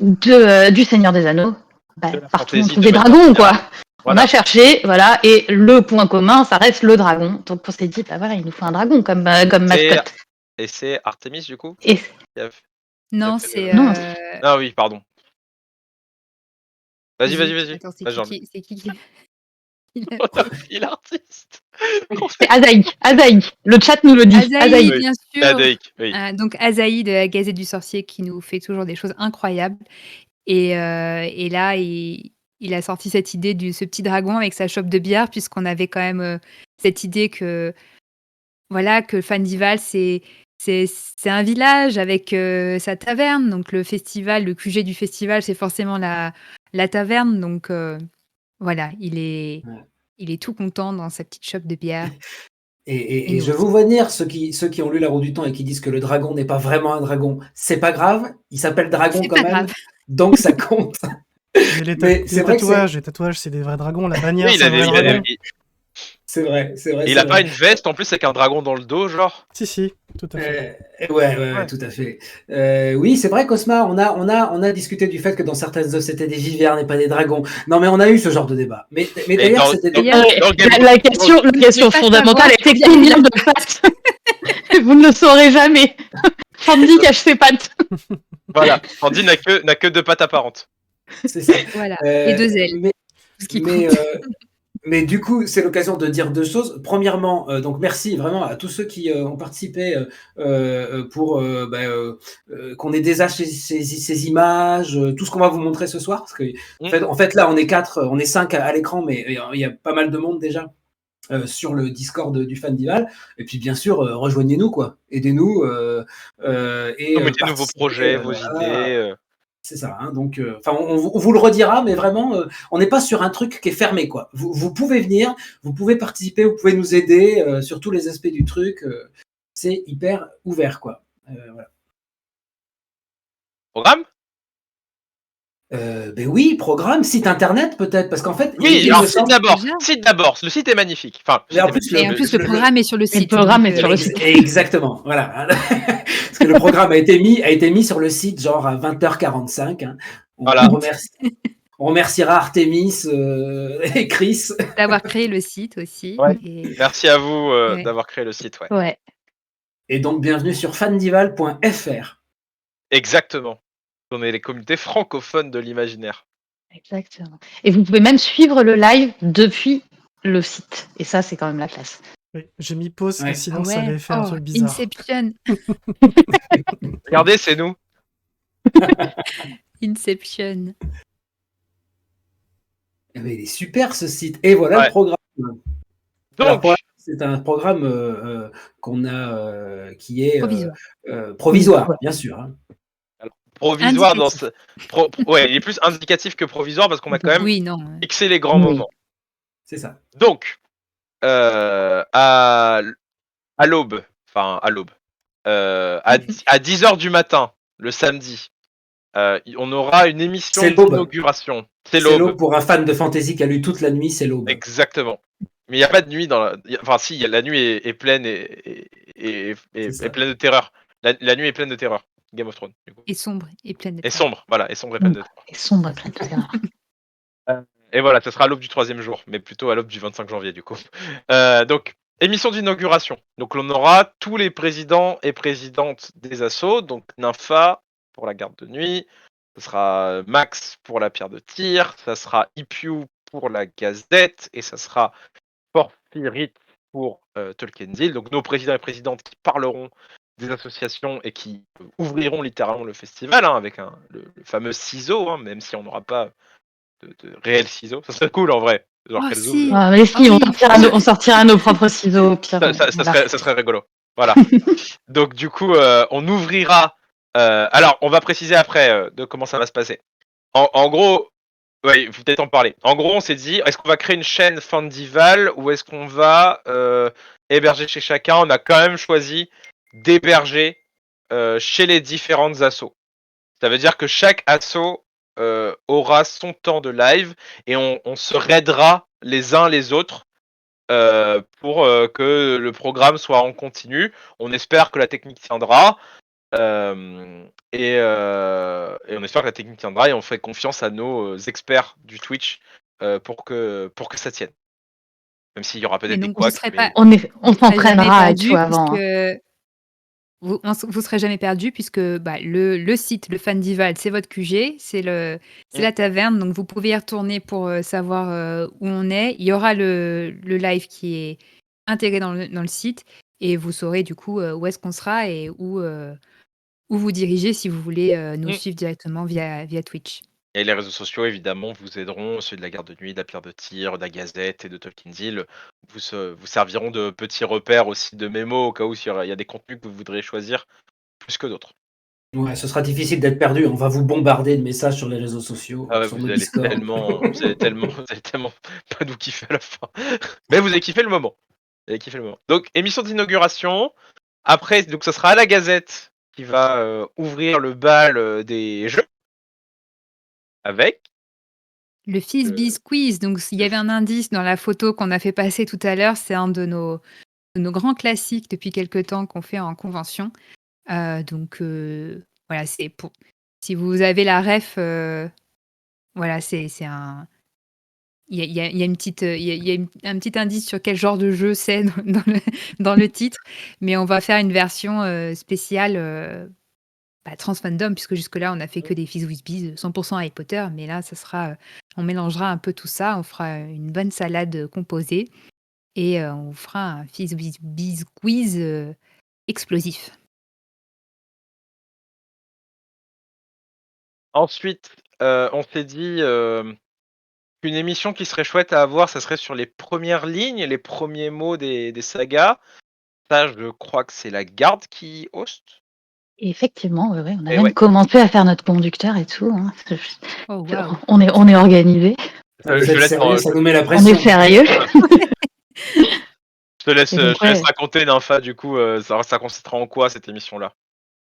du Seigneur des Anneaux? De la Partout on fantaisie trouve de des manière dragons, générale. quoi. Voilà. On a cherché, voilà, et le point commun, ça reste le dragon. Donc on s'est dit, voilà, il nous faut un dragon comme mascotte. Et c'est Artemis, du coup Et Non, fait c'est. Non. Ah oui, pardon. Vas-y. Attends, c'est Vas-y, qui On a pris l'artiste. c'est Azaï. Le chat nous le dit. Azaï, Azaï. bien C'est sûr. Adaïk, oui. Donc Azaï de la Gazette du Sorcier qui nous fait toujours des choses incroyables. Et là, il a sorti cette idée de ce petit dragon avec sa chope de bière, puisqu'on avait quand même cette idée que Fandival, c'est un village avec sa taverne. Donc le festival, le QG du festival, c'est forcément la taverne. Donc voilà, il est tout content dans sa petite chope de bière. Et nous je aussi. vous vois venir, ceux qui ont lu La Roue du Temps et qui disent que le dragon n'est pas vraiment un dragon, c'est pas grave, il s'appelle dragon C'est quand pas même, grave. donc ça compte. Mais Mais c'est vrai que les tatouages, c'est des vrais dragons. La bannière, Oui, c'est un vrai dragon. c'est vrai. il a pas une veste en plus avec un dragon dans le dos, genre. Si, tout à fait. Ouais, tout à fait. Oui, c'est vrai, Cosma, on a discuté du fait que dans certaines œuvres, c'était des vivernes et pas des dragons. Non, mais on a eu ce genre de débat. Mais d'ailleurs, c'était des... La question fondamentale était combien de pattes? Vous ne le saurez jamais. Fandy cache ses pattes. Voilà, Andy n'a que 2 pattes apparentes. C'est ça. Voilà. Et 2 ailes. Ce qui compte. Mais du coup, c'est l'occasion de dire 2 choses. Premièrement, donc merci vraiment à tous ceux qui ont participé pour qu'on ait déjà ces images, tout ce qu'on va vous montrer ce soir. Parce que, en fait, là, on est 4, on est 5 à l'écran, mais il y a pas mal de monde déjà sur le Discord du Fandival. Et puis, bien sûr, rejoignez-nous, quoi. Aidez-nous. Mettez-nous vos projets, vos idées. C'est ça, hein, donc on vous le redira, mais vraiment, on n'est pas sur un truc qui est fermé, quoi. Vous pouvez venir, vous pouvez participer, vous pouvez nous aider sur tous les aspects du truc. C'est hyper ouvert, quoi. Voilà. Programme Ben oui, programme, site internet peut-être, parce qu'en fait... Oui, alors site d'abord. Le site est magnifique. Enfin, en plus, le programme est sur le site. Le programme est sur le site. Exactement, voilà. Parce que le programme a été mis sur le site genre à 20h45. Hein. On remerciera Artemis et Chris. D'avoir créé le site aussi. Ouais. Merci à vous d'avoir créé le site. Ouais. Et donc, bienvenue sur fandival.fr. Exactement. On est les communautés francophones de l'imaginaire. Exactement. Et vous pouvez même suivre le live depuis le site. Et ça, c'est quand même la classe. Oui, j'ai mis pause, parce que Ouais. sinon Ah ça ouais. avait fait un Oh, truc bizarre. Inception. Regardez, c'est nous. Inception. Eh ben, il est super ce site. Et voilà Ouais. le programme. Alors, Donc, c'est un programme qu'on a qui est Provisoire. provisoire, Ouais. bien sûr. Hein. provisoire dans Indicatif. ce. Ouais, il est plus indicatif que provisoire parce qu'on a quand même Oui, non. fixé les grands Oui. moments. C'est ça. Donc, à l'aube, enfin à l'aube, à 10h du matin, le samedi, on aura une émission C'est l'aube. d'inauguration. C'est C'est l'aube l'aube, pour un fan de fantasy qui a lu toute la nuit, c'est l'aube. exactement. Mais il n'y a pas de nuit dans la. Enfin, si, la nuit est pleine C'est ça. et pleine de terreur. La nuit est pleine de terreur. Game of Thrones, du coup. Et sombre et pleine de Et terreur. sombre, voilà, et sombre et pleine de terreur. Et sombre, plein de terreur. Et voilà, ça sera à l'aube du 3e jour, mais plutôt à l'aube du 25 janvier, du coup. Donc, émission d'inauguration. Donc, on aura tous les présidents et présidentes des assos. Donc, Nympha pour la garde de nuit. Ce sera Max pour la pierre de tir. Ça sera Ipiu pour la gazette. Et ça sera Porphyrit pour Tolkien Deal. Donc, nos présidents et présidentes qui parleront des associations et qui ouvriront littéralement le festival hein, avec le fameux ciseau, hein, même si on n'aura pas de réels ciseaux. Ça serait cool en vrai. Genre Oh, qu'elles si. ouvrent. Ah, mais si, Ah on, oui. sortira nos propres ciseaux au pire. Ça serait rigolo. Voilà. Donc du coup, on ouvrira. Alors, on va préciser après de comment ça va se passer. En gros, ouais, faut peut-être en parler. En gros, on s'est dit, est-ce qu'on va créer une chaîne Fandival ou est-ce qu'on va héberger chez chacun? On a quand même choisi d'héberger chez les différentes assos. Ça veut dire que chaque asso aura son temps de live et on se raidera les uns les autres pour que le programme soit en continu. On espère que la technique tiendra et on espère que la technique tiendra et on fait confiance à nos experts du Twitch pour que ça tienne. Même s'il y aura Et peut-être des donc, vous couacs. serez Mais... pas, On vous serez jamais s'entraînera à perdu tout avant. puisque vous serez jamais perdu puisque bah, le site, le Fandival, c'est votre QG, c'est la taverne, donc vous pouvez y retourner pour savoir où on est. Il y aura le live qui est intégré dans le site et vous saurez du coup où est-ce qu'on sera et où vous diriger si vous voulez nous suivre directement via Twitch. Et les réseaux sociaux, évidemment, vous aideront, ceux de la garde de nuit, de la pierre de tir, de la gazette et de Tolkien Deal. Vous serviront de petits repères aussi de mémo au cas où il y a des contenus que vous voudriez choisir plus que d'autres. Ouais, ce sera difficile d'être perdu. On va vous bombarder de messages sur les réseaux sociaux, Ah ouais, sur vous le allez Discord. tellement pas nous kiffer à la fin. Mais vous avez kiffé le moment. Donc, émission d'inauguration. Après, donc ça sera à la Gazette qui va ouvrir le bal des jeux. Avec. Le Fizz Quiz, donc il y avait un indice dans la photo qu'on a fait passer tout à l'heure, c'est un de nos grands classiques depuis quelques temps qu'on fait en convention. Donc voilà, c'est pour si vous avez la ref, voilà, c'est un il y a une petite il y a un petit indice sur quel genre de jeu c'est dans le titre, mais on va faire une version spéciale Transfandom, puisque jusque-là, on a fait que des Fizz with Bees, 100% Harry Potter, mais là, ça sera, on mélangera un peu tout ça, on fera une bonne salade composée et on fera un Fizz with Bees quiz explosif. Ensuite, on s'est dit qu'une émission qui serait chouette à avoir, ça serait sur les premières lignes, les premiers mots des sagas. Ça, je crois que c'est la garde qui host. Et effectivement, on a Et même ouais. commencé à faire notre conducteur et tout. Hein. Oh, wow. On est organisé. Vous êtes sérieux, ça nous met la On pression. est sérieux. Je te laisse, Et donc, je te laisse raconter, Nympha, du coup, ça consistera en quoi cette émission-là?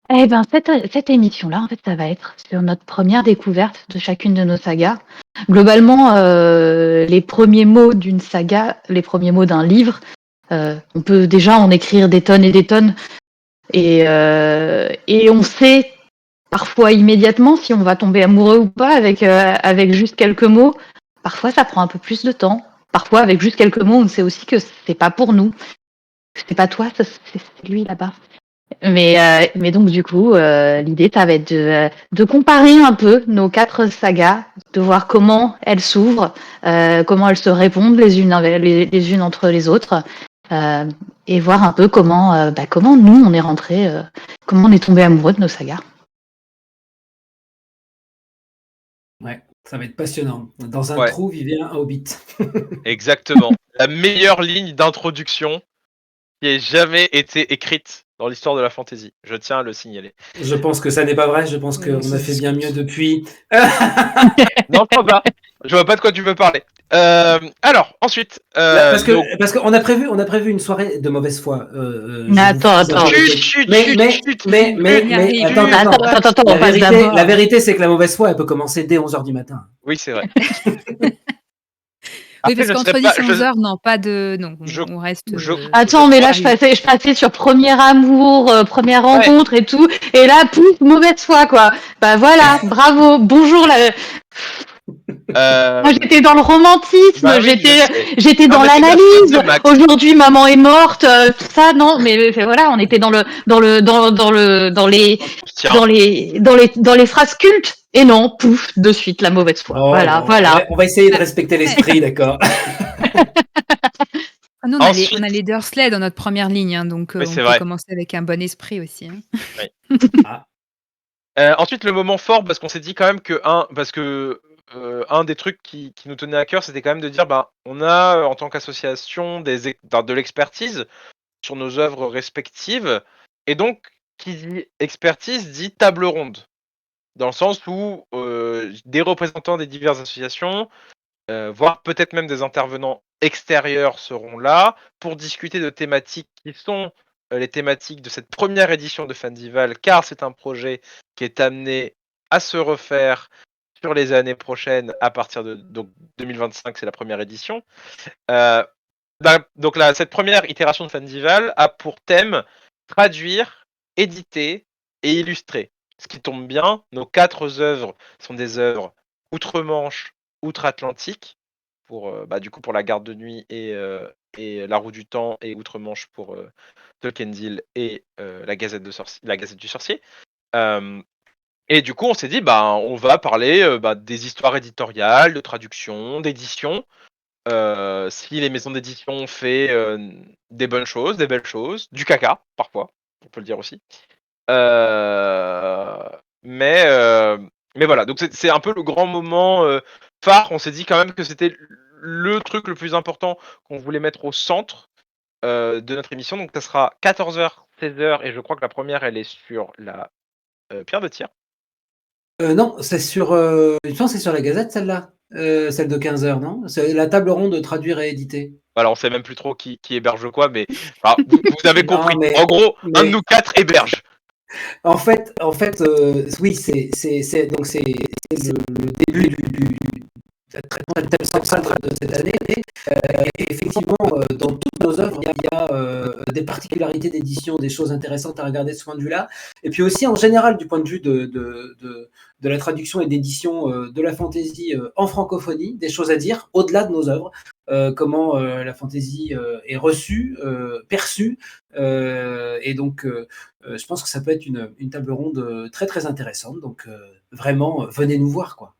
Eh ben, cette émission-là, en fait, ça va être sur notre première découverte de chacune de nos sagas. Globalement, les premiers mots d'une saga, les premiers mots d'un livre, on peut déjà en écrire des tonnes et des tonnes. Et on sait parfois immédiatement si on va tomber amoureux ou pas avec juste quelques mots. Parfois, ça prend un peu plus de temps. Parfois, avec juste quelques mots, on sait aussi que c'est pas pour nous. C'est pas toi, c'est lui là-bas. Mais donc du coup, l'idée, ça va être de comparer un peu nos 4 sagas, de voir comment elles s'ouvrent, comment elles se répondent les unes entre les autres, et voir un peu comment nous on est rentrés, comment on est tombés amoureux de nos sagas. Ouais, ça va être passionnant. Dans un Ouais. trou vivait un hobbit. Exactement. La meilleure ligne d'introduction qui ait jamais été écrite dans l'histoire de la fantasy. Je tiens à le signaler. Je pense que ça n'est pas vrai. Je pense qu'on Ça a se fait bien discute. mieux depuis. Non, je crois pas. Je vois pas de quoi tu veux parler. Alors, ensuite, Parce donc, qu'on a prévu une soirée de mauvaise foi. Mais attends. chut, Mais On y arrive. attends. Attends, on La passe d'abord. vérité, c'est que la mauvaise foi, elle peut commencer dès 11h du matin. oui, c'est vrai. Oui, Après, parce je qu'entre serais 10 pas- et je- 11 heures, non, pas de. Non, Je- on reste. je- Attends, mais là, je crois- passais sur premier amour, première rencontre et tout. Et là, pouf, mauvaise foi, quoi. Bah voilà, bravo, bonjour. Moi, j'étais dans le romantisme, bah oui, je sais. j'étais Non, dans mais c'est la faute l'analyse. de Max. Aujourd'hui, maman est morte, tout ça, non, mais voilà, on était dans les phrases cultes. Et non, pouf, de suite, la mauvaise foi. Oh, Voilà, bon, voilà. on va essayer de respecter l'esprit, d'accord. Ah non, Ensuite- on a les Dursley dans notre première ligne, hein, donc Oui, on c'est peut vrai. commencer avec un bon esprit aussi. Hein. Ensuite, le moment fort, parce qu'on s'est dit quand même que un des trucs qui nous tenait à cœur, c'était quand même de dire, on a en tant qu'association de l'expertise sur nos œuvres respectives, et donc qui dit expertise dit table ronde, dans le sens où des représentants des diverses associations, voire peut-être même des intervenants extérieurs seront là pour discuter de thématiques qui sont les thématiques de cette première édition de Fandival, car c'est un projet qui est amené à se refaire sur les années prochaines à partir de donc 2025, c'est la première édition. Donc là, cette première itération de Fandival a pour thème traduire, éditer et illustrer. Ce qui tombe bien, nos 4 œuvres sont des œuvres outre-Manche, outre-Atlantique, pour la Garde de Nuit et La Roue du Temps, et outre-Manche pour Tolkien Deal et la Gazette du Sorcier. Et du coup, on s'est dit, on va parler des histoires éditoriales, de traduction, d'édition. Si les maisons d'édition ont fait des bonnes choses, des belles choses, du caca, parfois, on peut le dire aussi. Mais voilà, donc c'est un peu le grand moment phare. On s'est dit quand même que c'était le truc le plus important qu'on voulait mettre au centre de notre émission. Donc ça sera 14h, 16h, et je crois que la première, elle est sur la Pierre de Tir. Non, c'est sur. Je pense que c'est sur la Gazette, celle-là. Celle de 15h, non? C'est la table ronde de traduire et éditer. Alors on sait même plus trop qui héberge quoi, mais vous avez Non, compris. mais- En gros, un de mais- nous 4 héberge. En fait, oui, c'est le début du traitement du thème central de cette année. Et effectivement, dans toutes nos œuvres, il y a des particularités d'édition, des choses intéressantes à regarder de ce point de vue-là. Et puis aussi, en général, du point de vue de la traduction et d'édition de la fantaisie en francophonie, des choses à dire au-delà de nos œuvres. Comment la fantaisie est reçue, perçue. Et donc, je pense que ça peut être une table ronde très, très intéressante. Donc, vraiment, venez nous voir, quoi.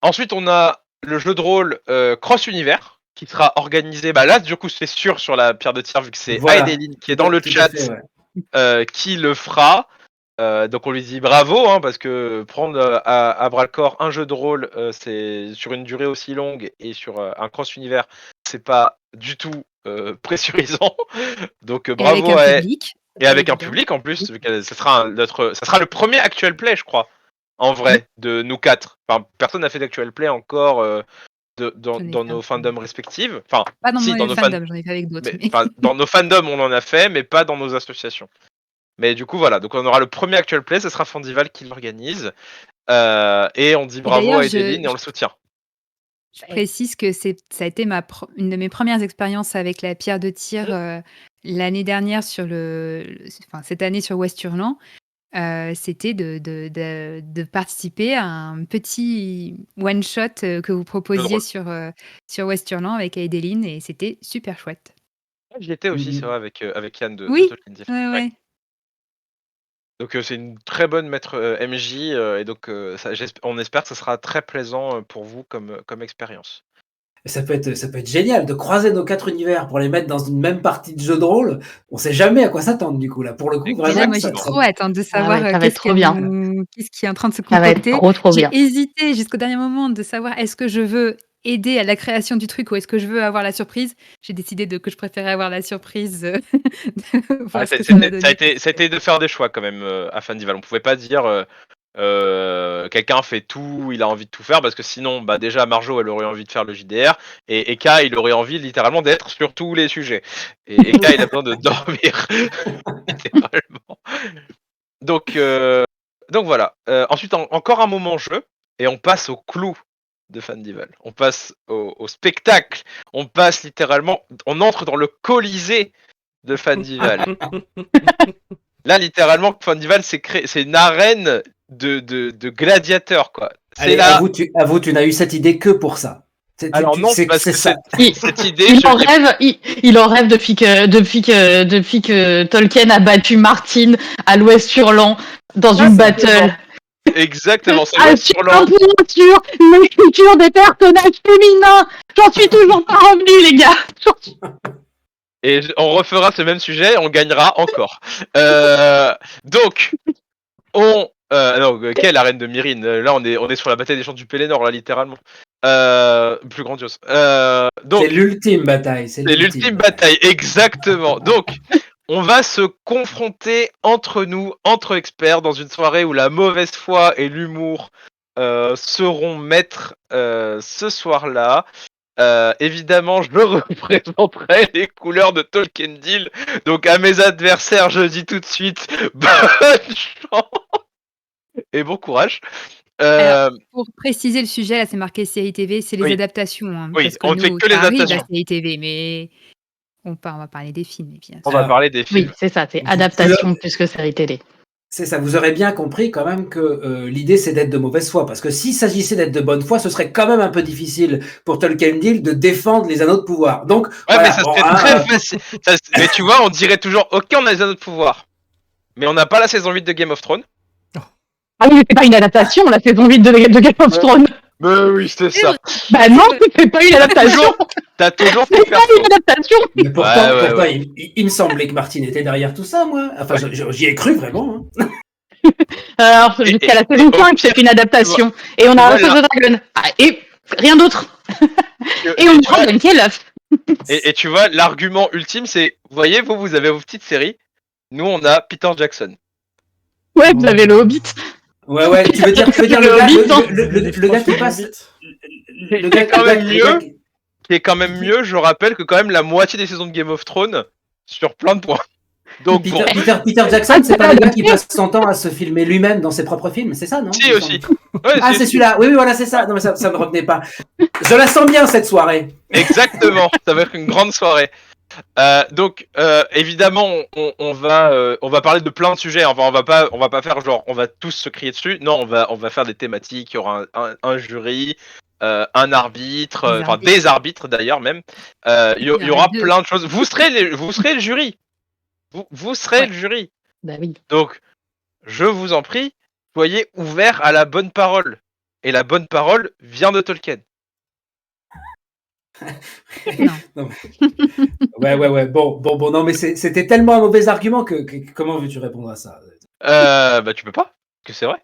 Ensuite, on a le jeu de rôle Cross Univers qui sera organisé. Là, du coup, c'est sûr sur la Pierre de Tir, vu que c'est Voilà. Aedeline qui est dans le Tout à chat fait, ouais. qui le fera. Donc on lui dit bravo, hein, parce que prendre à bras le corps un jeu de rôle, c'est sur une durée aussi longue et sur un cross univers, c'est pas du tout pressurisant. Donc Et bravo avec un à public. et avec un évidemment. public en plus. Vu que ça sera le premier actual play, je crois, en vrai, de nous 4. Enfin, personne n'a fait d'actual play encore J'en ai dans fait nos un. fandoms respectives. Enfin, Pas dans si, dans mon nos fandom, j'en ai fait avec d'autres. mais, dans nos fandoms, on en a fait, mais pas dans nos associations. Mais du coup, voilà. Donc, on aura le premier actual play. Ce sera Fandival qui l'organise. Et on dit bravo d'ailleurs, à Edeline et on le soutient. Je précise que ça a été une de mes premières expériences avec la Pierre de Tir l'année dernière cette année sur Westurland. C'était de participer à un petit one-shot que vous proposiez sur Westurland avec Edeline, et c'était super chouette. J'y étais aussi, c'est Mhm. vrai, avec Yann de Oui, Tolkien Deal. ouais, ouais. Donc c'est une très bonne maître MJ et donc on espère que ça sera très plaisant pour vous comme expérience. Ça peut être génial de croiser nos 4 univers pour les mettre dans une même partie de jeu de rôle. On sait jamais à quoi s'attendre du coup là. Pour le coup, Et vraiment, là, moi, j'ai Exactement. trop hâte de Ah savoir ouais, ça va être trop bien. qu'est-ce qui est en train de se Ça va être concocter. trop J'ai bien. hésité jusqu'au dernier moment de savoir est-ce que je veux aider à la création du truc ou est-ce que je veux avoir la surprise. J'ai décidé que je préférais avoir la surprise, de Ah, voir ce que ça va donner. ça a été de faire des choix quand même à Fandival. On pouvait pas dire quelqu'un fait tout, il a envie de tout faire parce que sinon, bah déjà Marjo elle aurait envie de faire le JDR et Eka il aurait envie littéralement d'être sur tous les sujets. Et Eka il a besoin de dormir littéralement. Donc voilà. Ensuite encore un moment jeu et on passe au clou de Fandival. On passe au spectacle. On passe littéralement, on entre dans le Colisée de Fandival. Là, littéralement, Fandival, c'est une arène de gladiateurs, quoi. C'est allez, là. avoue, tu n'as eu cette idée que pour ça. Alors non, parce C'est que ça. cette idée, Il en rêve, il en rêve depuis que Tolkien a battu Martin à l'Ouest-Hurlant dans une battle. Exactement, c'est Ah, sur l'an. sur l'écriture des personnages féminins. J'en suis toujours pas revenu, les gars. Et on refera ce même sujet, on gagnera encore. Donc, non, quelle arène de Myrine? Là, on est sur la bataille des champs du Pélénor, là, littéralement. Plus grandiose. C'est Donc, l'ultime bataille. c'est l'ultime bataille, exactement. Donc, on va se confronter entre nous, entre experts, dans une soirée où la mauvaise foi et l'humour seront maîtres ce soir-là. Évidemment, je représenterai les couleurs de Tolkien Deal. Donc, à mes adversaires, je dis tout de suite bonne chance et bon courage. Alors, pour préciser le sujet, là, c'est marqué série TV, c'est les Oui. adaptations. Hein, Oui, parce que on ne fait nous, que les ça arrive, la adaptations. série TV, mais on va parler des films, bien sûr. On va parler des films. Oui, c'est ça, c'est adaptation plus que série télé. C'est ça, vous aurez bien compris quand même que l'idée c'est d'être de mauvaise foi, parce que s'il s'agissait d'être de bonne foi, ce serait quand même un peu difficile pour Tolkien Deal de défendre les anneaux de pouvoir. Donc, Ouais, voilà, mais ça serait très facile. Mais tu vois, on dirait toujours, ok, on a les anneaux de pouvoir. Mais on n'a pas la saison 8 de Game of Thrones. Ah oui, c'est pas une adaptation, la saison 8 de Game of Thrones. Mais oui, c'est ça. Bah non, c'est pas une adaptation. T'as toujours C'est pu faire pas ça. une adaptation. Mais pourtant, Ouais, ouais. Il me semblait que Martin était derrière tout ça, moi. Enfin, j'y ai cru vraiment. Hein. Alors, jusqu'à la saison 5, c'est une adaptation. Et on a House of the Dragon. Ah, et rien d'autre. Et on prend Don Kelloff. Et tu vois, l'argument ultime, c'est, vous voyez, vous avez vos petites séries. Nous, on a Peter Jackson. Ouais, vous avez le Hobbit. Ouais, tu veux dire le gars qui passe. Le gars qui est quand même mieux, je rappelle que quand même la moitié des saisons de Game of Thrones sur plein de points. Donc Peter Jackson, c'est pas le gars qui passe son temps à se filmer lui-même dans ses propres films, c'est ça, non? Si, aussi. Ouais, c'est celui-là. Oui, voilà, c'est ça. Non, mais ça me retenait pas. Je la sens bien cette soirée. Exactement. Ça va être une grande soirée. Donc évidemment on va parler de plein de sujets. Enfin, on va pas faire genre on va tous se crier dessus. Non, on va faire des thématiques. Il y aura un jury, un arbitre, enfin des arbitres d'ailleurs même. Il y aura plein de choses. Vous serez le jury. Vous serez le jury. Bah oui. Donc je vous en prie, soyez ouverts à la bonne parole. Et la bonne parole vient de Tolkien. Non. Ouais. Bon, non, mais c'était tellement un mauvais argument que comment veux-tu répondre à ça? Bah tu peux pas, que c'est vrai.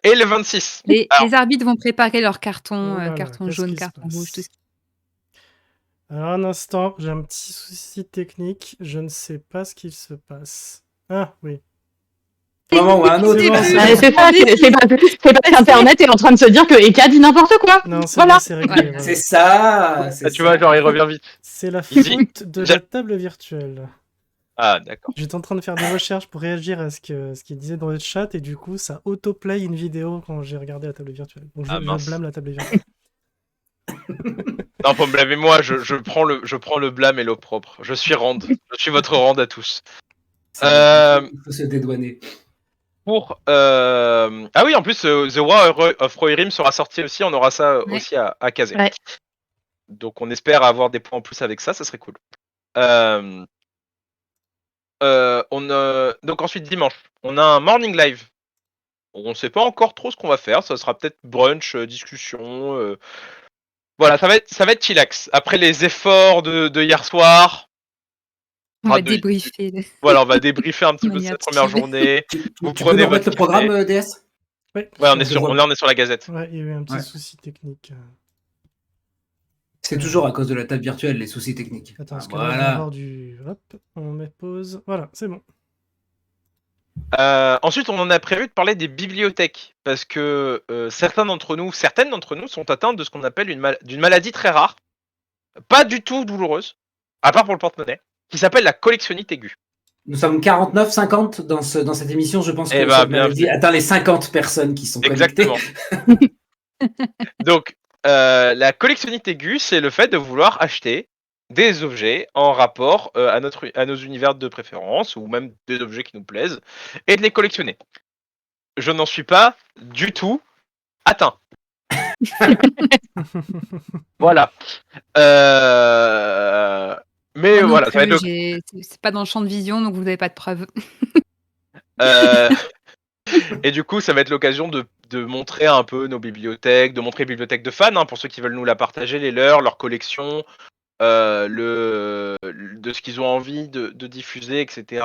Et le 26. Les arbitres vont préparer leur carton, carton jaune, carton rouge, tout ce qui... Alors un instant, j'ai un petit souci technique, je ne sais pas ce qu'il se passe. Ah oui. Un moment ou un autre. C'est pas qu'Internet est en train de se dire que Eka dit n'importe quoi. Non, c'est voilà. C'est réglé. C'est ça. Tu vois, genre il revient vite. C'est la faute de la table virtuelle. Ah, d'accord. J'étais en train de faire des recherches pour réagir à ce qu'il disait dans le chat et du coup, ça autoplay une vidéo quand j'ai regardé la table virtuelle. Donc je blâme la table virtuelle. Non, faut me blâmer moi, je prends le blâme et l'opprobre. Je suis Rand. Je suis votre Rand à tous. Il faut se dédouaner. Ah oui, en plus, The War of Rohirrim sera sorti aussi, on aura ça aussi à caser. Ouais. Donc on espère avoir des points en plus avec ça, ça serait cool. Donc ensuite dimanche, on a un morning live. On ne sait pas encore trop ce qu'on va faire. Ça sera peut-être brunch, discussion. Voilà, ça va être chillax. Après les efforts de hier soir. On enfin, va débriefer de Voilà, on va débriefer un petit peu manière cette première chill. journée. Tu Vous peux prenez nous remettre votre le programme, café. DS? Ouais, Ouais, on est sur la Gazette. ouais, il y a eu un petit Ouais. souci technique. C'est toujours à cause de la table virtuelle, les soucis techniques. Attends, parce que là, on va Voilà. avoir du... Hop, on met pause. Voilà, c'est bon. Ensuite, on en a prévu de parler des bibliothèques parce que certaines d'entre nous sont atteintes de ce qu'on appelle d'une maladie très rare, pas du tout douloureuse, à part pour le porte-monnaie, qui s'appelle la collectionnite aiguë. Nous sommes 49, 50 dans cette émission. Je pense Eh que bah, cette maladie bienvenue. atteint les 50 personnes qui sont connectées. Exactement. Donc, la collectionnite aiguë, c'est le fait de vouloir acheter des objets en rapport à nos univers de préférence ou même des objets qui nous plaisent et de les collectionner. Je n'en suis pas du tout atteint. Voilà. Mais Moi non voilà, ça va plus, être c'est pas dans le champ de vision, donc vous n'avez pas de preuves. et du coup, ça va être l'occasion de montrer un peu nos bibliothèques, de montrer les bibliothèques de fans, hein, pour ceux qui veulent nous la partager, leur collection, de ce qu'ils ont envie de diffuser, etc.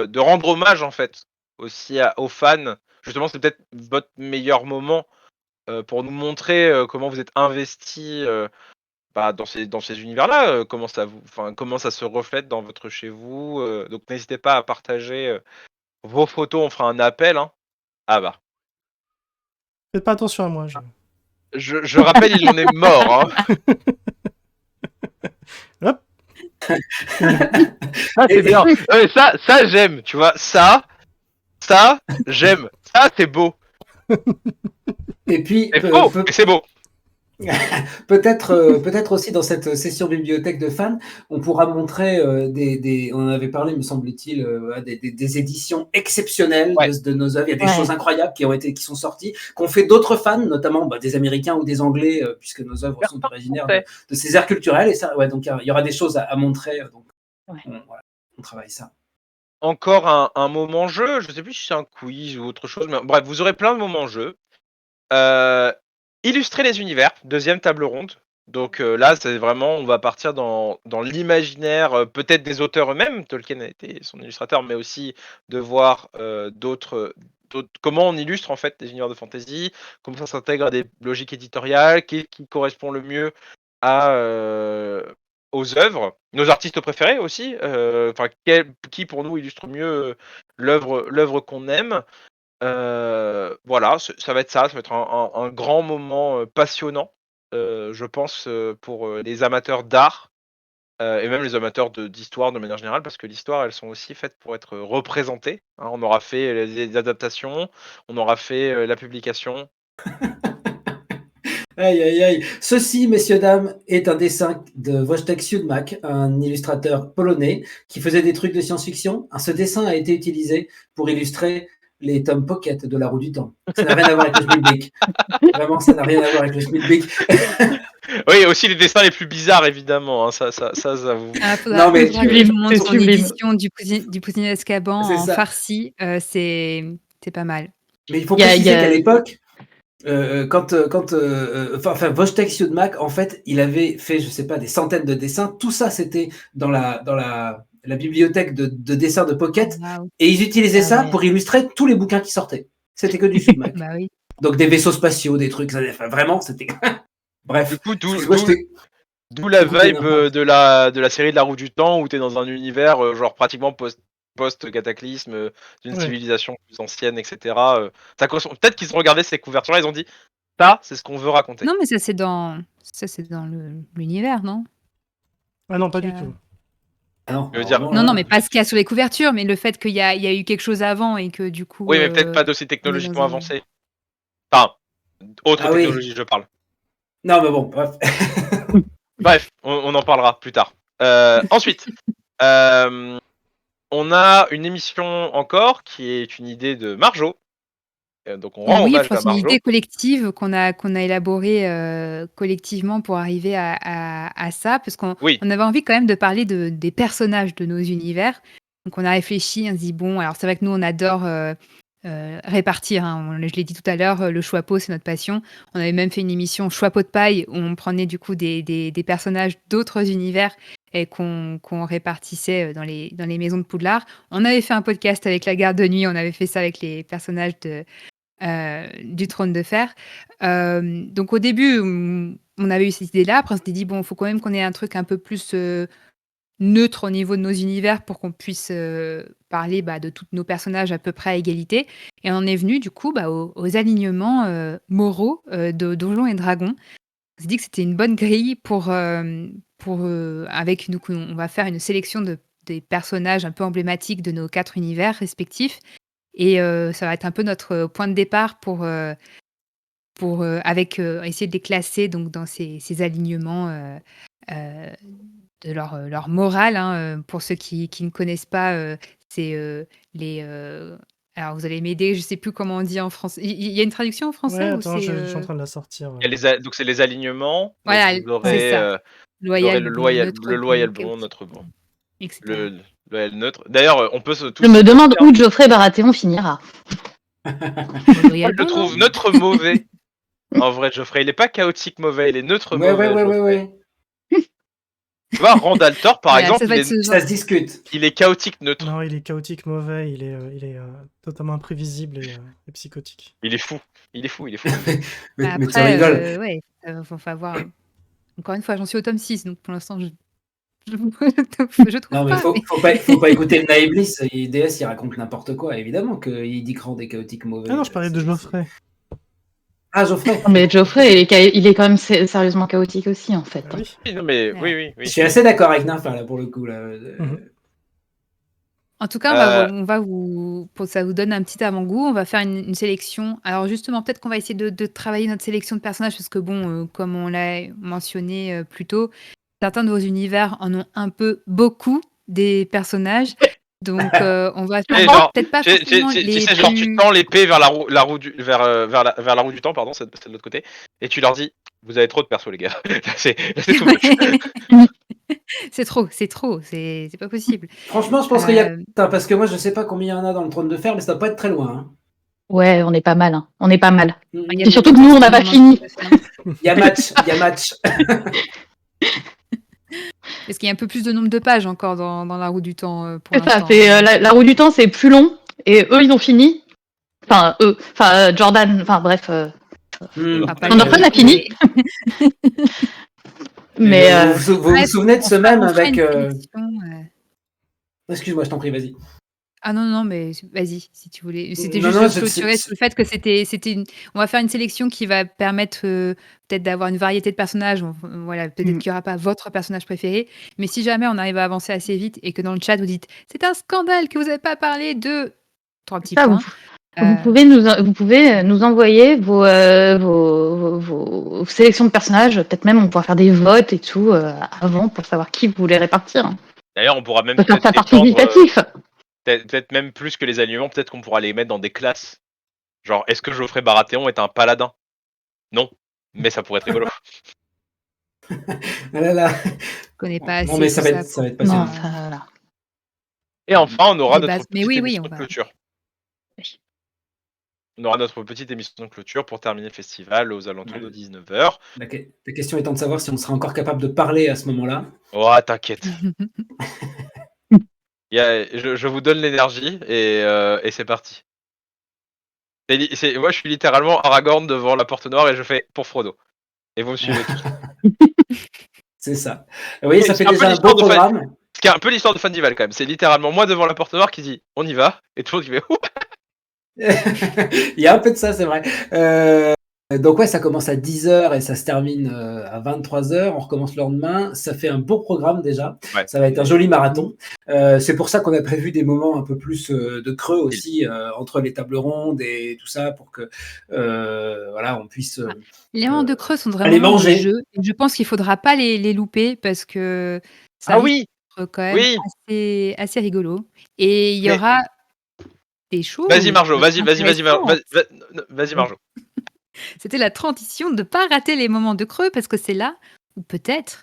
De rendre hommage en fait aussi aux fans. Justement, c'est peut-être votre meilleur moment pour nous montrer comment vous êtes investis dans ces univers-là. Comment ça se reflète dans votre chez vous. Donc n'hésitez pas à partager vos photos. On fera un appel. Hein. Ah bah. Faites pas attention à moi. Je rappelle, il en est mort. Hein. Hop. Ah, c'est bien. Ça j'aime, tu vois. Ça, j'aime. Ça, c'est beau. Et puis, C'est beau, mais c'est beau. peut-être aussi dans cette session bibliothèque de fans, on pourra montrer on en avait parlé, me semble-t-il, des éditions exceptionnelles de nos œuvres. Il y a des choses incroyables qui sont sorties, qu'ont fait d'autres fans, notamment des Américains ou des Anglais, puisque nos œuvres sont originaires de ces aires culturelles. Et ça, donc il y aura des choses à montrer. Donc, on travaille ça. Encore un moment jeu. Je sais plus si c'est un quiz ou autre chose, mais bref, vous aurez plein de moments jeu. Illustrer les univers, deuxième table ronde. Donc là, c'est vraiment, on va partir dans l'imaginaire, peut-être des auteurs eux-mêmes. Tolkien a été son illustrateur, mais aussi de voir comment on illustre en fait des univers de fantasy, comment ça s'intègre à des logiques éditoriales, qui correspond le mieux aux œuvres, nos artistes préférés aussi. Qui pour nous illustre mieux l'œuvre qu'on aime. Voilà, ça va être un grand moment passionnant, je pense, pour les amateurs d'art et même les amateurs d'histoire de manière générale, parce que l'histoire, elles sont aussi faites pour être représentées. Hein. On aura fait les adaptations, on aura fait la publication. Aïe, aïe, aïe. Ceci, messieurs, dames, est un dessin de Wojtek Siudmak, un illustrateur polonais qui faisait des trucs de science-fiction. Ce dessin a été utilisé pour illustrer les tomes Pocket de La Roue du Temps. Ça n'a rien à voir avec le Schmilblick. Vraiment, ça n'a rien à voir avec le Schmilblick. Oui, aussi les dessins les plus bizarres, évidemment. Hein, ça vous... Non, mais je vous montre son édition du Poussinet d'Azkaban en farci. C'est pas mal. Mais il faut préciser qu'à l'époque, Wojtek Siudmak, en fait, il avait fait, je sais pas, des centaines de dessins. Tout ça, c'était dans la bibliothèque de dessins de Pocket. Wow. Et ils utilisaient ça pour illustrer tous les bouquins qui sortaient. C'était que du Siudmak. Bah oui. Donc des vaisseaux spatiaux, des trucs. Vraiment, c'était. Bref. Du coup, d'où la vibe de la série de La Roue du Temps où tu es dans un univers genre pratiquement post-cataclysme d'une civilisation plus ancienne, etc. Peut-être qu'ils ont regardé ces couvertures-là, ils ont dit ça, c'est ce qu'on veut raconter. Non, mais ça c'est dans l'univers, non? Ah non, pas du tout. Non, mais pas ce qu'il y a sur les couvertures, mais le fait qu'il y a eu quelque chose avant et que du coup. Oui, mais peut-être pas d'aussi technologiquement avancé. Enfin, autre technologie, je parle. Non, mais bon, bref. Bref, on en parlera plus tard. Ensuite, on a une émission encore qui est une idée de Marjo Donc on rend Oui, hommage enfin, à c'est une Marjo. idée collective qu'on a élaborée collectivement pour arriver à ça, parce qu'on Oui, on avait envie quand même de parler des personnages de nos univers. Donc on a réfléchi, on se dit, bon, alors c'est vrai que nous, on adore répartir, hein. Je l'ai dit tout à l'heure, le choix pot, c'est notre passion. On avait même fait une émission choix pot de paille, où on prenait du coup des personnages d'autres univers et qu'on répartissait dans les maisons de Poudlard. On avait fait un podcast avec la garde de nuit, on avait fait ça avec les personnages du Trône de Fer. Donc au début, on avait eu cette idée-là. Après, on s'était dit, bon, il faut quand même qu'on ait un truc un peu plus neutre au niveau de nos univers pour qu'on puisse parler de tous nos personnages à peu près à égalité. Et on est venu du coup aux alignements moraux de Donjons et Dragons. On s'est dit que c'était une bonne grille avec nous, on va faire une sélection des personnages un peu emblématiques de nos 4 univers respectifs. Et ça va être un peu notre point de départ pour essayer de les classer donc, dans ces alignements de leur morale, hein. Pour ceux qui ne connaissent pas, c'est les. Alors, vous allez m'aider, je ne sais plus comment on dit en français. Il y a une traduction en Ouais, français ou attends, c'est. je suis en train de la sortir. il y a donc c'est les alignements. Donc Voilà, c'est ça. vous aurez Loyal, bon, neutre, le loyal bon, bon, chaotique, notre bon. etc. Le loyal neutre. D'ailleurs, on peut tous. Je me demande où Geoffrey Baratheon finira. Le loyal Moi, je le bon, trouve non neutre mauvais. En vrai, Geoffrey, il est pas chaotique mauvais, il est neutre Ouais, mauvais. ouais. Tu vois, Randall Thor, par Voilà, ça exemple, va être ce genre. Ça se discute. il est chaotique neutre. Non, il est chaotique, mauvais, il est totalement imprévisible et psychotique. Il est fou. Il est fou. mais tu Après, rigoles. ouais, faut avoir. Encore une fois, j'en suis au tome 6, donc pour l'instant, je trouve Non, mais pas. faut pas écouter le Naiblis. DS, il raconte n'importe quoi. Évidemment qu'il dit que Rand est chaotique mauvais. Ah non, je parlais de Geoffrey. Ah, Geoffrey. Mais Geoffrey, il est quand même sérieusement chaotique aussi, en fait. Ah oui. Non, mais Ouais. Je suis assez d'accord avec Nympha, là, pour le coup. Là. En tout cas, pour ça vous donne un petit avant-goût. On va faire une sélection. Alors justement, peut-être qu'on va essayer de travailler notre sélection de personnages parce que bon, comme on l'a mentionné plus tôt, certains de vos univers en ont un peu beaucoup des personnages. Donc on va peut-être pas forcément tu les sais, genre, tu plus. tends l'épée vers la roue vers la roue du temps, pardon, c'est de l'autre côté, et tu leur dis, vous avez trop de persos, les gars. Là, c'est tout moche. C'est trop, c'est pas possible. Franchement, je pense qu'il y a. Parce que moi, je sais pas combien il y en a dans le Trône de Fer, mais ça doit pas être très loin. Hein. Ouais, on est pas mal. Hein. On est pas mal. Il y a C'est surtout que nous, on n'a pas fini. Il y a match. Parce qu'il y a un peu plus de nombre de pages encore dans la roue du temps pour C'est ça, l'instant. c'est, la roue du temps, c'est plus long. Et eux, ils ont fini. Enfin, Jordan, enfin bref. Hmm. Thornton a fini. Mais Vous vous souvenez de ce même avec. Excuse-moi, je t'en prie, vas-y. Ah non, mais vas-y, si tu voulais. C'était Non, juste non, de clôturer sur le fait que on va faire une sélection qui va permettre peut-être d'avoir une variété de personnages. Voilà, peut-être qu'il n'y aura pas votre personnage préféré, mais si jamais on arrive à avancer assez vite et que dans le chat vous dites c'est un scandale que vous n'avez pas parlé de 3 petits points. Vous pouvez nous envoyer vos sélections de personnages. Peut-être même on pourra faire des votes et tout avant pour savoir qui vous voulez répartir. D'ailleurs, on pourra même Faire ça peut-être participatif. peut-être même plus que les alignements, peut-être qu'on pourra les mettre dans des classes. Genre, est-ce que Geoffrey Baratheon est un paladin? Non, mais ça pourrait être rigolo. Ah là là. Je connais pas assez. Non, mais ça va être passionnant. Non, voilà. Et enfin, on aura Des notre bases. Mais petite oui, émission on de va. clôture. Oui. On aura notre petite émission de clôture pour terminer le festival aux alentours de 19h. La question étant de savoir si on sera encore capable de parler à ce moment-là. Oh, t'inquiète. Je vous donne l'énergie et c'est parti. Moi, je suis littéralement Aragorn devant la porte noire et je fais pour Frodo. Et vous me suivez tous. C'est ça. Oui, ça fait c'est un peu déjà un l'histoire beau de programme. Ce qui est un peu l'histoire de Fandival quand même. C'est littéralement moi devant la porte noire qui dit on y va et tout le monde qui fait ouh. Il y a un peu de ça, c'est vrai. Donc ouais, ça commence à 10h et ça se termine à 23h. On recommence le lendemain. Ça fait un beau programme déjà. Ouais. Ça va être un joli marathon. C'est pour ça qu'on a prévu des moments un peu plus de creux aussi entre les tables rondes et tout ça pour que voilà, on puisse Les moments de creux sont aller vraiment manger. des jeux. Et je pense qu'il ne faudra pas les louper parce que ça Ah risque oui, d'être quand même assez rigolo. Et il y aura des choses. Vas-y Marjo, vas-y intéressantes. vas-y Marjo. C'était la transition de ne pas rater les moments de creux parce que c'est là où peut-être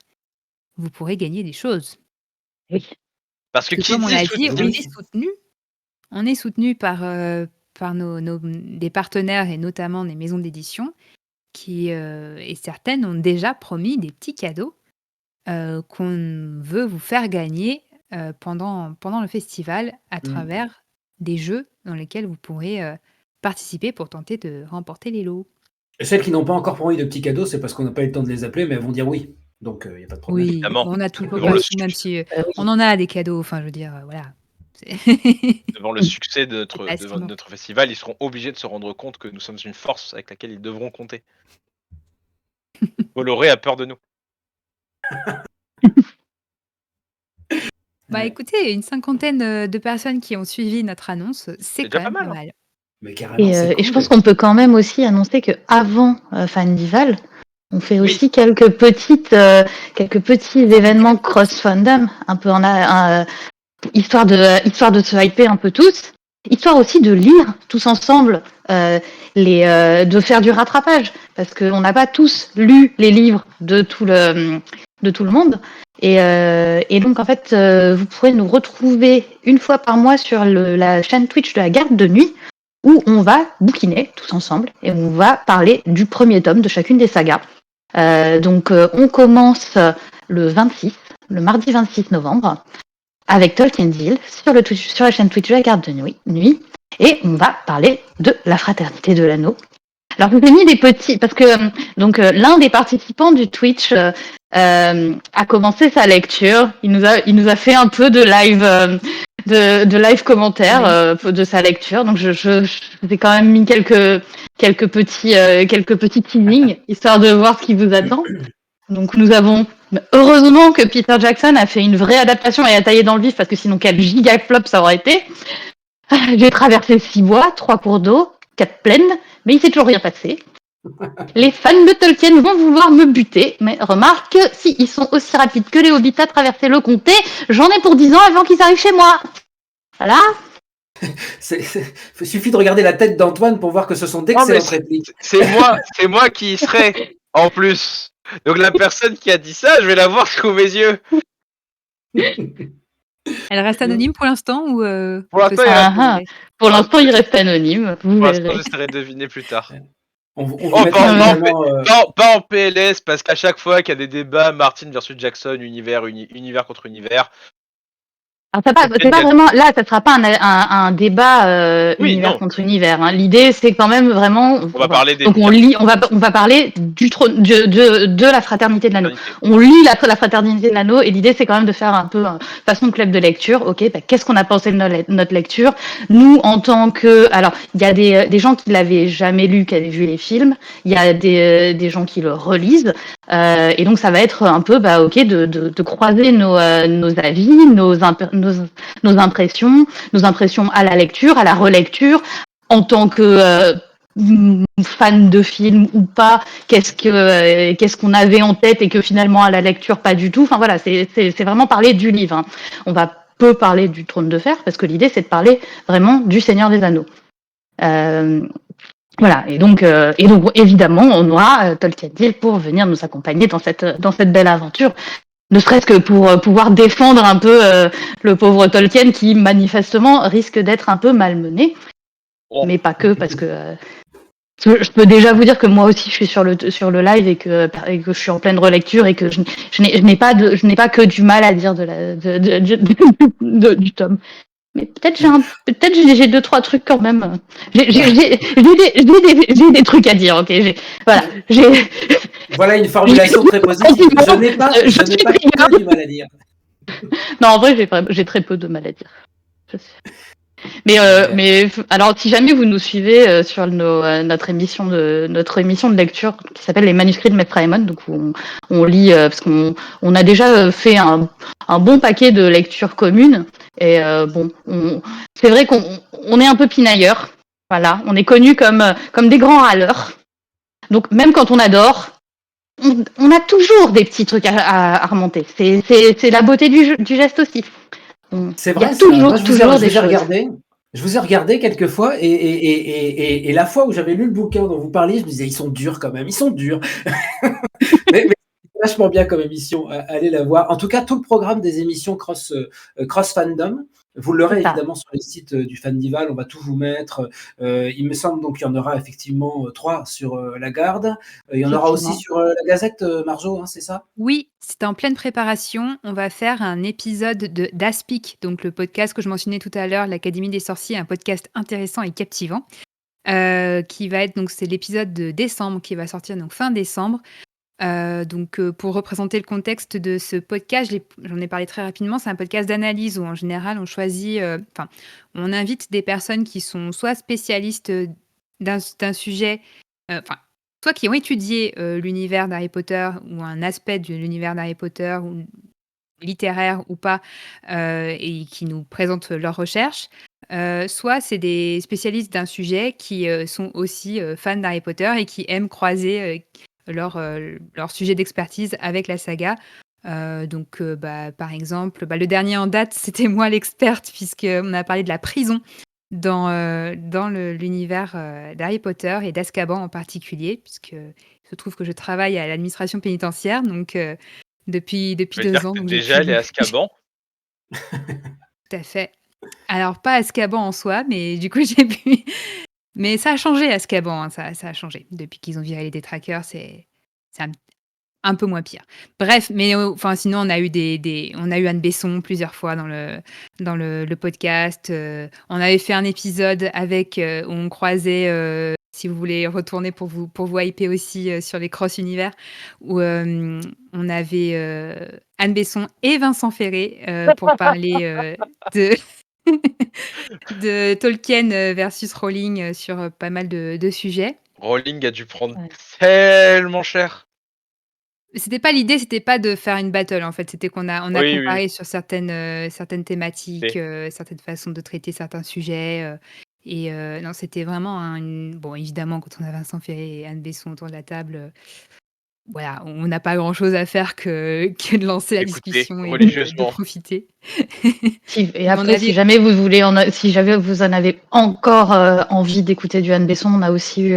vous pourrez gagner des choses. Oui. Parce que Parce que qui comme on dit l'a dit, soutenu, on est soutenu par des partenaires et notamment des maisons d'édition qui, et certaines ont déjà promis des petits cadeaux qu'on veut vous faire gagner pendant le festival à travers des jeux dans lesquels vous pourrez participer pour tenter de remporter les lots. Et celles qui n'ont pas encore promis de petits cadeaux, c'est parce qu'on n'a pas eu le temps de les appeler, mais elles vont dire oui. Donc, il n'y a pas de problème. Oui, Évidemment. on a toute Devant le l'occasion, même succès. si on en a des cadeaux, enfin je veux dire, voilà. Devant le succès de C'est pas si bon. notre festival, ils seront obligés de se rendre compte que nous sommes une force avec laquelle ils devront compter. Bolloré a peur de nous. Bah écoutez, une cinquantaine de personnes qui ont suivi notre annonce, c'est déjà quand même pas pas mal, hein. mal. Mais carrément, c'est Et je cool. pense qu'on peut quand même aussi annoncer qu'avant Fandival, on fait Oui. aussi quelques petits événements cross-fandom, un peu histoire de se hyper un peu tous, histoire aussi de lire tous ensemble, de faire du rattrapage, parce qu'on n'a pas tous lu les livres de tout le monde. Et donc, en fait, vous pourrez nous retrouver une fois par mois sur la chaîne Twitch de la Garde de Nuit, où on va bouquiner tous ensemble et on va parler du premier tome de chacune des sagas. Donc, on commence le mardi 26 novembre, avec Tolkienville sur la chaîne Twitch de la Garde de Nuit, et on va parler de la Fraternité de l'Anneau. Alors, je vous ai mis des petits, parce que l'un des participants du Twitch a commencé sa lecture. Il nous a fait un peu de live. De live commentaires de sa lecture, donc je vous ai quand même mis quelques petits teasings histoire de voir ce qui vous attend. Donc nous avons heureusement que Peter Jackson a fait une vraie adaptation et a taillé dans le vif, parce que sinon quel giga flop ça aurait été. J'ai traversé 6 bois, 3 cours d'eau, 4 plaines, mais il s'est toujours rien passé. Les fans de Tolkien vont vouloir me buter, mais remarque, si ils sont aussi rapides que les hobbits à traverser le comté, j'en ai pour 10 ans avant qu'ils arrivent chez moi. Voilà. Il suffit de regarder la tête d'Antoine pour voir que ce sont d'excellentes répliques. C'est moi qui y serai, en plus. Donc la personne qui a dit ça, je vais la voir sous mes yeux. Elle reste anonyme pour l'instant ou Pour l'instant, pour l'instant, il reste anonyme. Pour l'instant, j'essaierai de deviner plus tard. On vous mettra pas en PLS, parce qu'à chaque fois qu'il y a des débats, Martin versus Jackson, univers contre univers. Alors, c'est pas vraiment, là, ça sera pas un débat univers contre univers. Hein. L'idée, c'est quand même vraiment. On va parler des. Donc on va parler du trône, de la Fraternité de l'Anneau. On lit la Fraternité de l'Anneau, et l'idée, c'est quand même de faire un peu façon club de lecture. Ok, qu'est-ce qu'on a pensé de notre lecture? Nous, en tant que, alors, il y a des gens qui l'avaient jamais lu, qui avaient vu les films. Il y a des gens qui le relisent. Et donc ça va être un peu de croiser nos avis, nos impressions à la lecture, à la relecture, en tant que fan de film ou pas, qu'est-ce qu'on avait en tête et que finalement à la lecture pas du tout. Enfin voilà, c'est vraiment parler du livre. Hein. On va peu parler du Trône de Fer, parce que l'idée c'est de parler vraiment du Seigneur des Anneaux. Voilà, et donc évidemment, on aura Tolkienville pour venir nous accompagner dans cette belle aventure, ne serait-ce que pour pouvoir défendre un peu le pauvre Tolkien, qui manifestement risque d'être un peu malmené, mais pas que, parce que je peux déjà vous dire que moi aussi je suis sur le live et que je suis en pleine relecture, et que je n'ai pas que du mal à dire du tome. Mais peut-être j'ai 2-3 trucs quand même. J'ai des trucs à dire, ok. Voilà une formulation très positive. Je n'ai pas que du mal à dire. Non, en vrai, j'ai très peu de mal à dire. Mais alors, si jamais vous nous suivez sur notre émission de lecture qui s'appelle Les manuscrits de Maître Raymond, donc où on lit, parce qu'on a déjà fait un bon paquet de lectures communes, et c'est vrai qu'on est un peu pinailleurs, voilà, on est connus comme des grands râleurs, donc même quand on adore, on a toujours des petits trucs à remonter, c'est la beauté du geste aussi. C'est vrai, il y a toujours j'ai des choses. regardé. Je vous ai regardé quelques fois et la fois où j'avais lu le bouquin dont vous parliez, je me disais, ils sont durs quand même, ils sont durs. mais c'est vachement bien comme émission, allez la voir. En tout cas, tout le programme des émissions Cross Fandom, vous l'aurez C'est ça. évidemment sur le site du Fandival, on va tout vous mettre. Il me semble donc qu'il y en aura effectivement 3 sur la Garde. Il y en aura aussi Effectivement. sur la Gazette, Marjo, hein, c'est ça? Oui, c'est en pleine préparation. On va faire un épisode d'Aspic, donc le podcast que je mentionnais tout à l'heure, l'Académie des sorciers, un podcast intéressant et captivant, qui va être, donc c'est l'épisode de décembre qui va sortir donc fin décembre. Pour représenter le contexte de ce podcast, j'en ai parlé très rapidement. C'est un podcast d'analyse où en général on choisit, on invite des personnes qui sont soit spécialistes d'un sujet, soit qui ont étudié l'univers d'Harry Potter ou un aspect de l'univers d'Harry Potter, ou littéraire ou pas, et qui nous présentent leurs recherches. Soit c'est des spécialistes d'un sujet qui sont aussi fans d'Harry Potter et qui aiment croiser leur sujet d'expertise avec la saga. Par exemple, le dernier en date, c'était moi l'experte, puisqu'on a parlé de la prison dans l'univers d'Harry Potter et d'Azkaban en particulier, puisque il se trouve que je travaille à l'administration pénitentiaire, donc depuis Je veux 2 dire ans. que Donc t'es déjà allé à Azkaban. Tout à fait. Alors, pas Azkaban en soi, mais du coup, j'ai pu. Mais ça a changé, Azkaban, hein, ça a changé. Depuis qu'ils ont viré les détraqueurs, c'est un peu moins pire. Bref, mais sinon, on a eu on a eu Anne Besson plusieurs fois dans le podcast. On avait fait un épisode avec où on croisait, si vous voulez retourner pour vous hyper aussi sur les cross-univers, où on avait Anne Besson et Vincent Ferré pour parler de de Tolkien versus Rowling sur pas mal de sujets. Rowling a dû prendre Ouais. tellement cher. C'était pas l'idée, c'était pas de faire une battle en fait, c'était qu'on a Oui, oui, comparé sur certaines thématiques, c'est certaines façons de traiter certains sujets, non, c'était vraiment bon, évidemment, quand on a Vincent Ferré et Anne Besson autour de la table, voilà, on n'a pas grand-chose à faire que de lancer la écouté discussion et de religieusement. profiter. Et À mon après, avis, si jamais vous en avez encore envie d'écouter du Anne Besson, on a aussi eu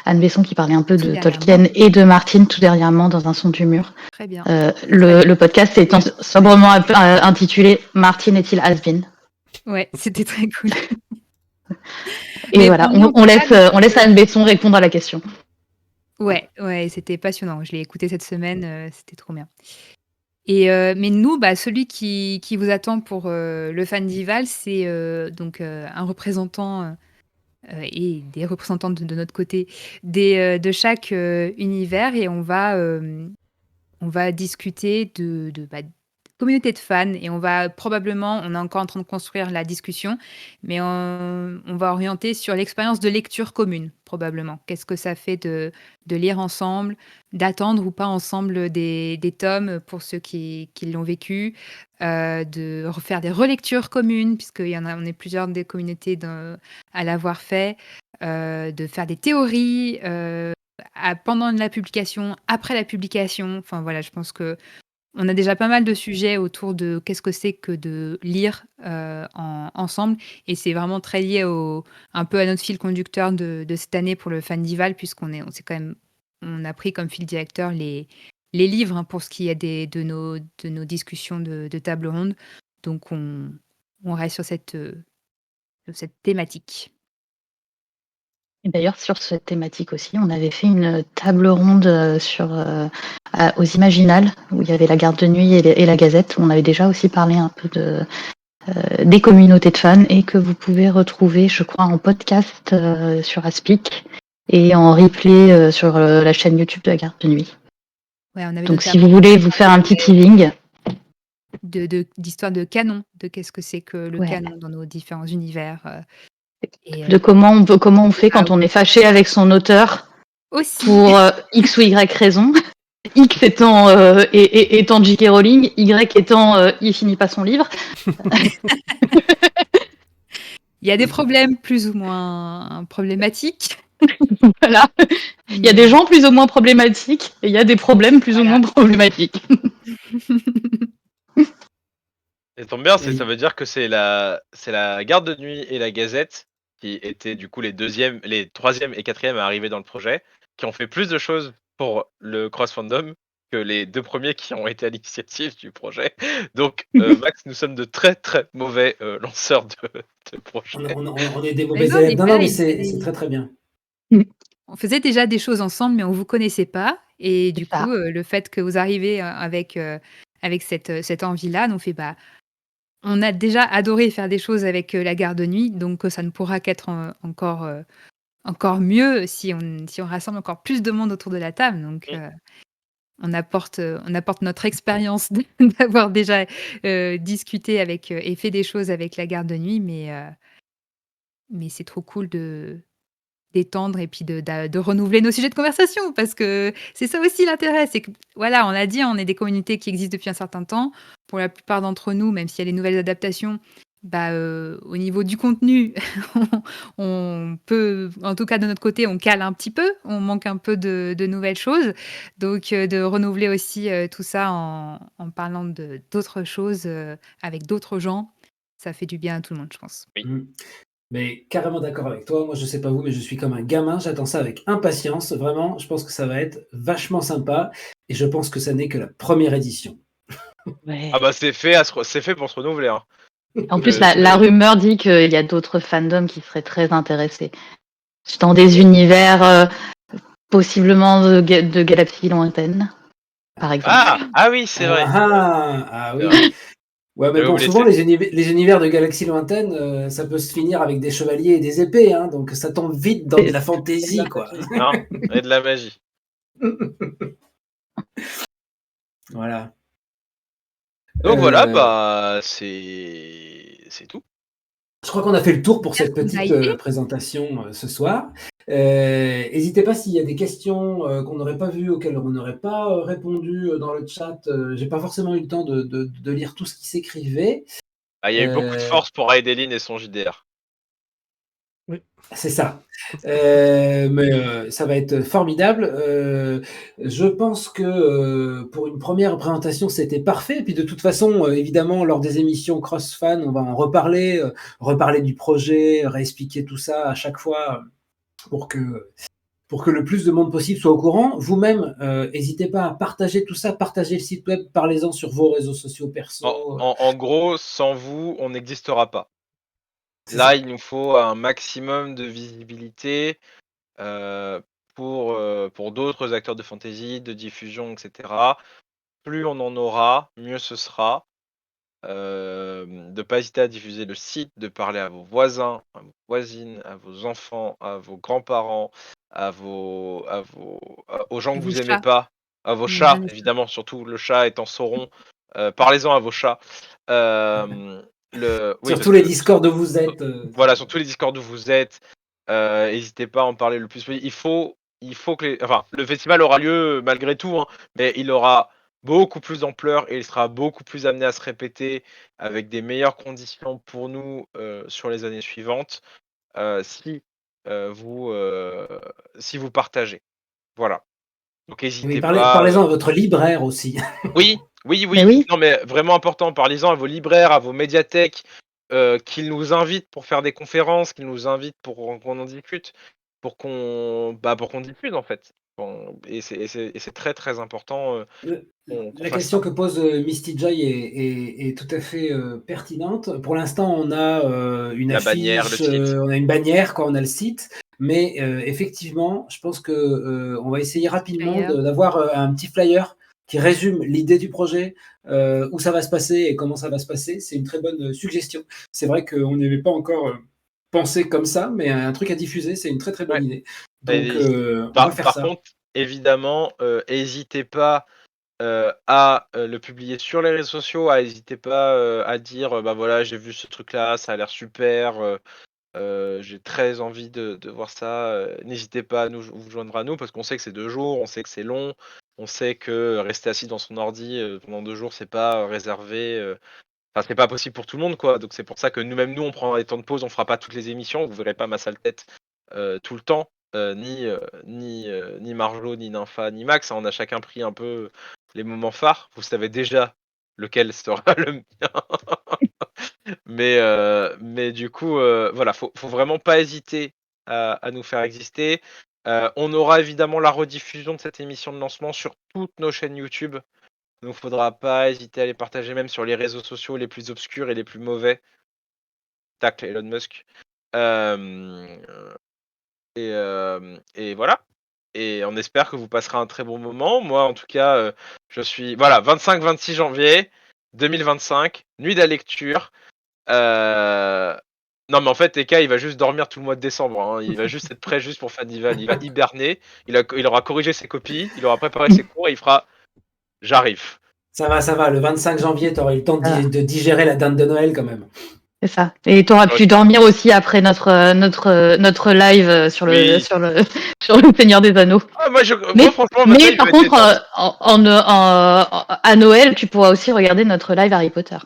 Anne Besson qui parlait un peu tout de dernièrement, Tolkien et de Martin tout dernièrement dans Un son du mur. très bien. Le podcast est sobrement intitulé Martin est-il has-been? Ouais, c'était très cool. Et Mais voilà, pour moi, en on tout cas, laisse Anne Besson répondre à la question. Ouais, c'était passionnant. Je l'ai écouté cette semaine, c'était trop bien. Mais nous, celui qui vous attend pour le Fandival, c'est un représentant et des représentants de notre côté de chaque univers, et on va discuter de communauté de fans, et on est encore en train de construire la discussion, mais on va orienter sur l'expérience de lecture commune, probablement. Qu'est-ce que ça fait de lire ensemble, d'attendre ou pas ensemble des tomes pour ceux qui l'ont vécu, de refaire des relectures communes, on est plusieurs des communautés à l'avoir fait, de faire des théories pendant la publication, après la publication. Enfin voilà, je pense que on a déjà pas mal de sujets autour de qu'est-ce que c'est que de lire ensemble, et c'est vraiment très lié un peu à notre fil conducteur de cette année pour le Fandival, on a pris comme fil directeur les livres, hein, pour ce qui est de nos discussions de table ronde. Donc on reste sur cette thématique. Et d'ailleurs, sur cette thématique aussi, on avait fait une table ronde aux Imaginales, où il y avait la Garde de Nuit et la Gazette, où on avait déjà aussi parlé un peu des communautés de fans, et que vous pouvez retrouver, je crois, en podcast sur Aspic et en replay sur la chaîne YouTube de la Garde de Nuit. Ouais, on avait Donc si notamment vous voulez vous faire un petit teasing. d'histoire de canon, de qu'est-ce que c'est que le Ouais. canon dans nos différents univers. De comment on fait quand on est fâché avec son auteur Aussi. pour X ou Y raison. X étant J.K. Rowling, Y étant il finit pas son livre. Il y a des problèmes plus ou moins problématiques. Voilà. Il y a des gens plus ou moins problématiques et il y a des problèmes plus ou moins problématiques. Ça tombe bien, Et- ça veut dire que c'est la Garde de Nuit et la Gazette, qui étaient du coup les troisième et quatrième à arriver dans le projet, qui ont fait plus de choses pour le cross-fandom que les deux premiers qui ont été à l'initiative du projet. Donc, Max, nous sommes de très très mauvais lanceurs de projet. on est des Mais mauvais non, élèves. mais Non, non, voilà, mais il c'est fallait- très très bien. on faisait déjà des choses ensemble, mais on vous connaissait pas. Et du C'est ça. coup, le fait que vous arrivez avec cette envie-là, nous fait bah, on a déjà adoré faire des choses avec la garde de nuit, donc ça ne pourra qu'être encore mieux si on rassemble encore plus de monde autour de la table. Donc, Mm. on apporte notre expérience d'avoir déjà discuté avec et fait des choses avec la garde de nuit, mais c'est trop cool d'étendre et puis de renouveler nos sujets de conversation parce que c'est ça aussi l'intérêt. C'est que, voilà, on l'a dit, on est des communautés qui existent depuis un certain temps. Pour la plupart d'entre nous, même s'il y a des nouvelles adaptations, bah, au niveau du contenu, on peut, en tout cas de notre côté, on cale un petit peu, on manque un peu de nouvelles choses. Donc, de renouveler aussi tout ça en parlant d'autres choses avec d'autres gens, ça fait du bien à tout le monde, je pense. Mm. Mais carrément d'accord avec toi. Moi, je sais pas vous, mais je suis comme un gamin. J'attends ça avec impatience. Vraiment, je pense que ça va être vachement sympa. Et je pense que ça n'est que la première édition. Ouais. Ah bah c'est fait pour se renouveler. Hein. En plus, Je- la je- rumeur dit qu'il y a d'autres fandoms qui seraient très intéressés. Dans des univers possiblement de galaxies lointaines, par exemple. Ah oui, c'est vrai. Ah C'est vrai. oui. Ouais, mais J'avais bon, oublié, souvent les univers de galaxies lointaines, ça peut se finir avec des chevaliers et des épées, hein, donc ça tombe vite dans de la fantaisie, quoi. hein, et de la magie. Voilà. Donc voilà, Euh, bah c'est tout. je crois qu'on a fait le tour pour cette On a petite été. présentation ce soir. N'hésitez pas s'il y a des questions qu'on n'aurait pas vues, auxquelles on n'aurait pas répondu dans le chat. J'ai pas forcément eu le temps de lire tout ce qui s'écrivait. Ah, il y a eu beaucoup de Euh, force pour Aideline et son JDR. Oui. C'est ça. Mais ça va être formidable. Je pense que pour une première présentation, c'était parfait. Et puis de toute façon, évidemment, lors des émissions CrossFan, on va en reparler du projet, réexpliquer tout ça à chaque fois pour que le plus de monde possible soit au courant. Vous-même, n'hésitez pas à partager tout ça, partager le site web, parlez-en sur vos réseaux sociaux perso. En gros, sans vous, on n'existera pas. C'est Là, ça. il nous faut un maximum de visibilité euh, pour d'autres acteurs de fantasy, de diffusion, etc. Plus on en aura, mieux ce sera. De ne pas hésiter à diffuser le site, de parler à vos voisins, à vos voisines, à vos enfants, à vos grands-parents, aux gens Et que vos vous aimez chats. pas, à vos On a besoin chats, des chats. évidemment, surtout le chat étant Sauron. Parlez-en à vos chats. Oui, parce Surtout les que discords où vous êtes. voilà, sur tous les Discord où vous êtes, n'hésitez pas à en parler le plus possible. Il faut que le festival aura lieu malgré tout, hein, mais il aura beaucoup plus d'ampleur et il sera beaucoup plus amené à se répéter avec des meilleures conditions pour nous sur les années suivantes si vous si vous partagez. Voilà. Donc Oui, n'hésitez pas. parlez-en à votre libraire aussi. Oui, oui, Mais oui. oui, Non, mais vraiment important. Parlez-en à vos libraires, à vos médiathèques, qu'ils nous invitent pour faire des conférences, qu'ils nous invitent pour qu'on en discute, pour qu'on diffuse en fait. Et c'est très très important qu'on La fasse question ça. que pose Misty Joy est tout à fait pertinente. Pour l'instant, on a une La bannière, le affiche, site. on a une bannière quand on a le site, mais effectivement, je pense que on va essayer rapidement Flyer. d'avoir un petit flyer qui résume l'idée du projet, où ça va se passer et comment ça va se passer. C'est une très bonne suggestion. C'est vrai qu'on n'y avait pas encore pensé comme ça, mais un truc à diffuser, c'est une très très bonne Ouais. idée. Donc, Et on va faire par ça. contre, évidemment, n'hésitez pas à le publier sur les réseaux sociaux, n'hésitez pas à dire bah voilà, j'ai vu ce truc-là, ça a l'air super. J'ai très envie de voir ça. N'hésitez pas à vous joindre à nous parce qu'on sait que c'est 2 jours, on sait que c'est long, on sait que rester assis dans son ordi pendant 2 jours, c'est pas réservé. Enfin, c'est pas possible pour tout le monde, quoi. Donc c'est pour ça que nous-mêmes, nous, on prend des temps de pause, on fera pas toutes les émissions. Vous verrez pas ma sale tête tout le temps, ni Marjo, ni Nympha, ni Max. Hein. On a chacun pris un peu les moments phares. Vous savez déjà lequel sera le mien. Mais du coup, voilà, faut vraiment pas hésiter à nous faire exister. On aura évidemment la rediffusion de cette émission de lancement sur toutes nos chaînes YouTube. Donc faudra pas hésiter à les partager même sur les réseaux sociaux les plus obscurs et les plus mauvais. Tacle Elon Musk. Hem, et voilà. Et on espère que vous passerez un très bon moment. Moi, en tout cas, je suis voilà, 25-26 janvier 2025, nuit de la lecture. Non, mais en fait, Eka, il va juste dormir tout le mois de décembre, hein. Il va juste être prêt juste pour Fanival. Il va hiberner. Il aura corrigé ses copies, il aura préparé ses cours et il fera j'arrive. Ça va. Le 25 janvier, tu auras eu le temps Voilà. de digérer la dinde de Noël quand même. C'est ça. Et tu auras pu dormir aussi après notre live sur le, Oui. sur le, sur le Seigneur des Anneaux. Moi, Mais, franchement, mais votre live par va être contre, détente. à Noël, tu pourras aussi regarder notre live Harry Potter.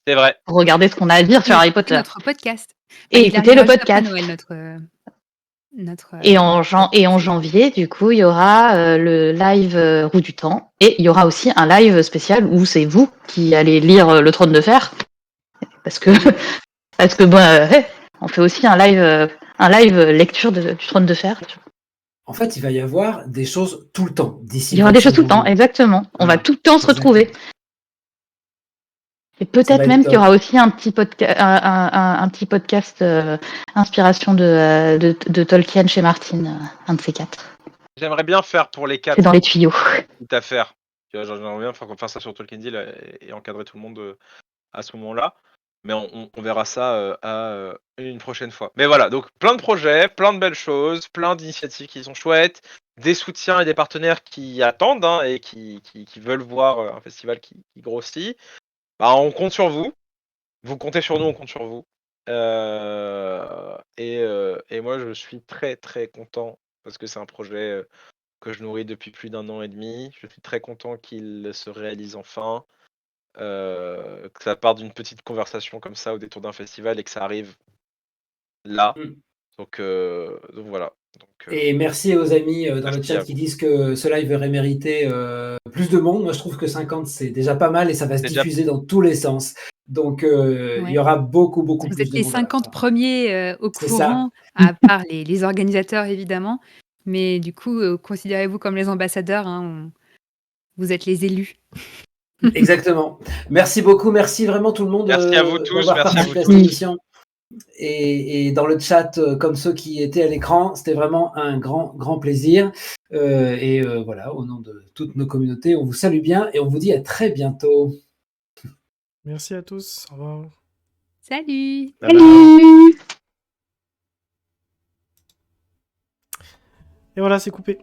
C'est vrai. Pour regarder ce qu'on a à dire sur Harry Écoutez Potter. notre podcast. Et il écouter le arrivera juste après podcast. Noël, notre Et en janvier, du coup, il y aura le live Roue du Temps. Et il y aura aussi un live spécial où c'est vous qui allez lire Le Trône de Fer. Parce que, on fait aussi un live lecture du Trône de Fer. En fait, il va y avoir des choses tout le temps d'ici. Il y aura des 25 choses tout le temps, janvier. exactement. On va tout le temps se retrouver. Et Ça va peut-être être même qu'il y top. aura aussi un petit podcast inspiration de Tolkien chez Martine, un de ces quatre. J'aimerais bien faire pour les C'est 4 dans les tuyaux. petites affaires. Tu vois, j'aimerais bien faire qu'on fasse ça sur Tolkien Deal et encadrer tout le monde à ce moment-là. Mais on verra ça à une prochaine fois. Mais voilà, donc plein de projets, plein de belles choses, plein d'initiatives qui sont chouettes, des soutiens et des partenaires qui attendent hein, et qui veulent voir un festival qui grossit. Bah, on compte sur vous. Vous comptez sur nous, on compte sur vous. Et moi, je suis très très content parce que c'est un projet que je nourris depuis plus d'1 an et demi. Je suis très content qu'il se réalise enfin. Que ça parte d'une petite conversation comme ça au détour d'un festival et que ça arrive là. Mm. Donc voilà. Et merci aux amis dans le merci chat à qui vous. disent que ce live aurait mérité plus de monde. Moi, je trouve que 50, c'est déjà pas mal et ça va se C'est déjà diffuser dans tous les sens. Donc, il y aura beaucoup Vous plus êtes de les monde à la 50 fin. premiers au C'est ça. courant, à part les organisateurs évidemment. Mais du coup, considérez-vous comme les ambassadeurs. Hein, vous êtes les élus. Exactement. Merci beaucoup. Merci vraiment tout le monde Merci à vous tous, d'avoir merci à vous participé à tous. cette émission. Et dans le chat, comme ceux qui étaient à l'écran, c'était vraiment un grand plaisir. Voilà, au nom de toutes nos communautés, on vous salue bien et on vous dit à très bientôt. Merci à tous. Au revoir. Salut! Bye bye. Salut! Et voilà, c'est coupé.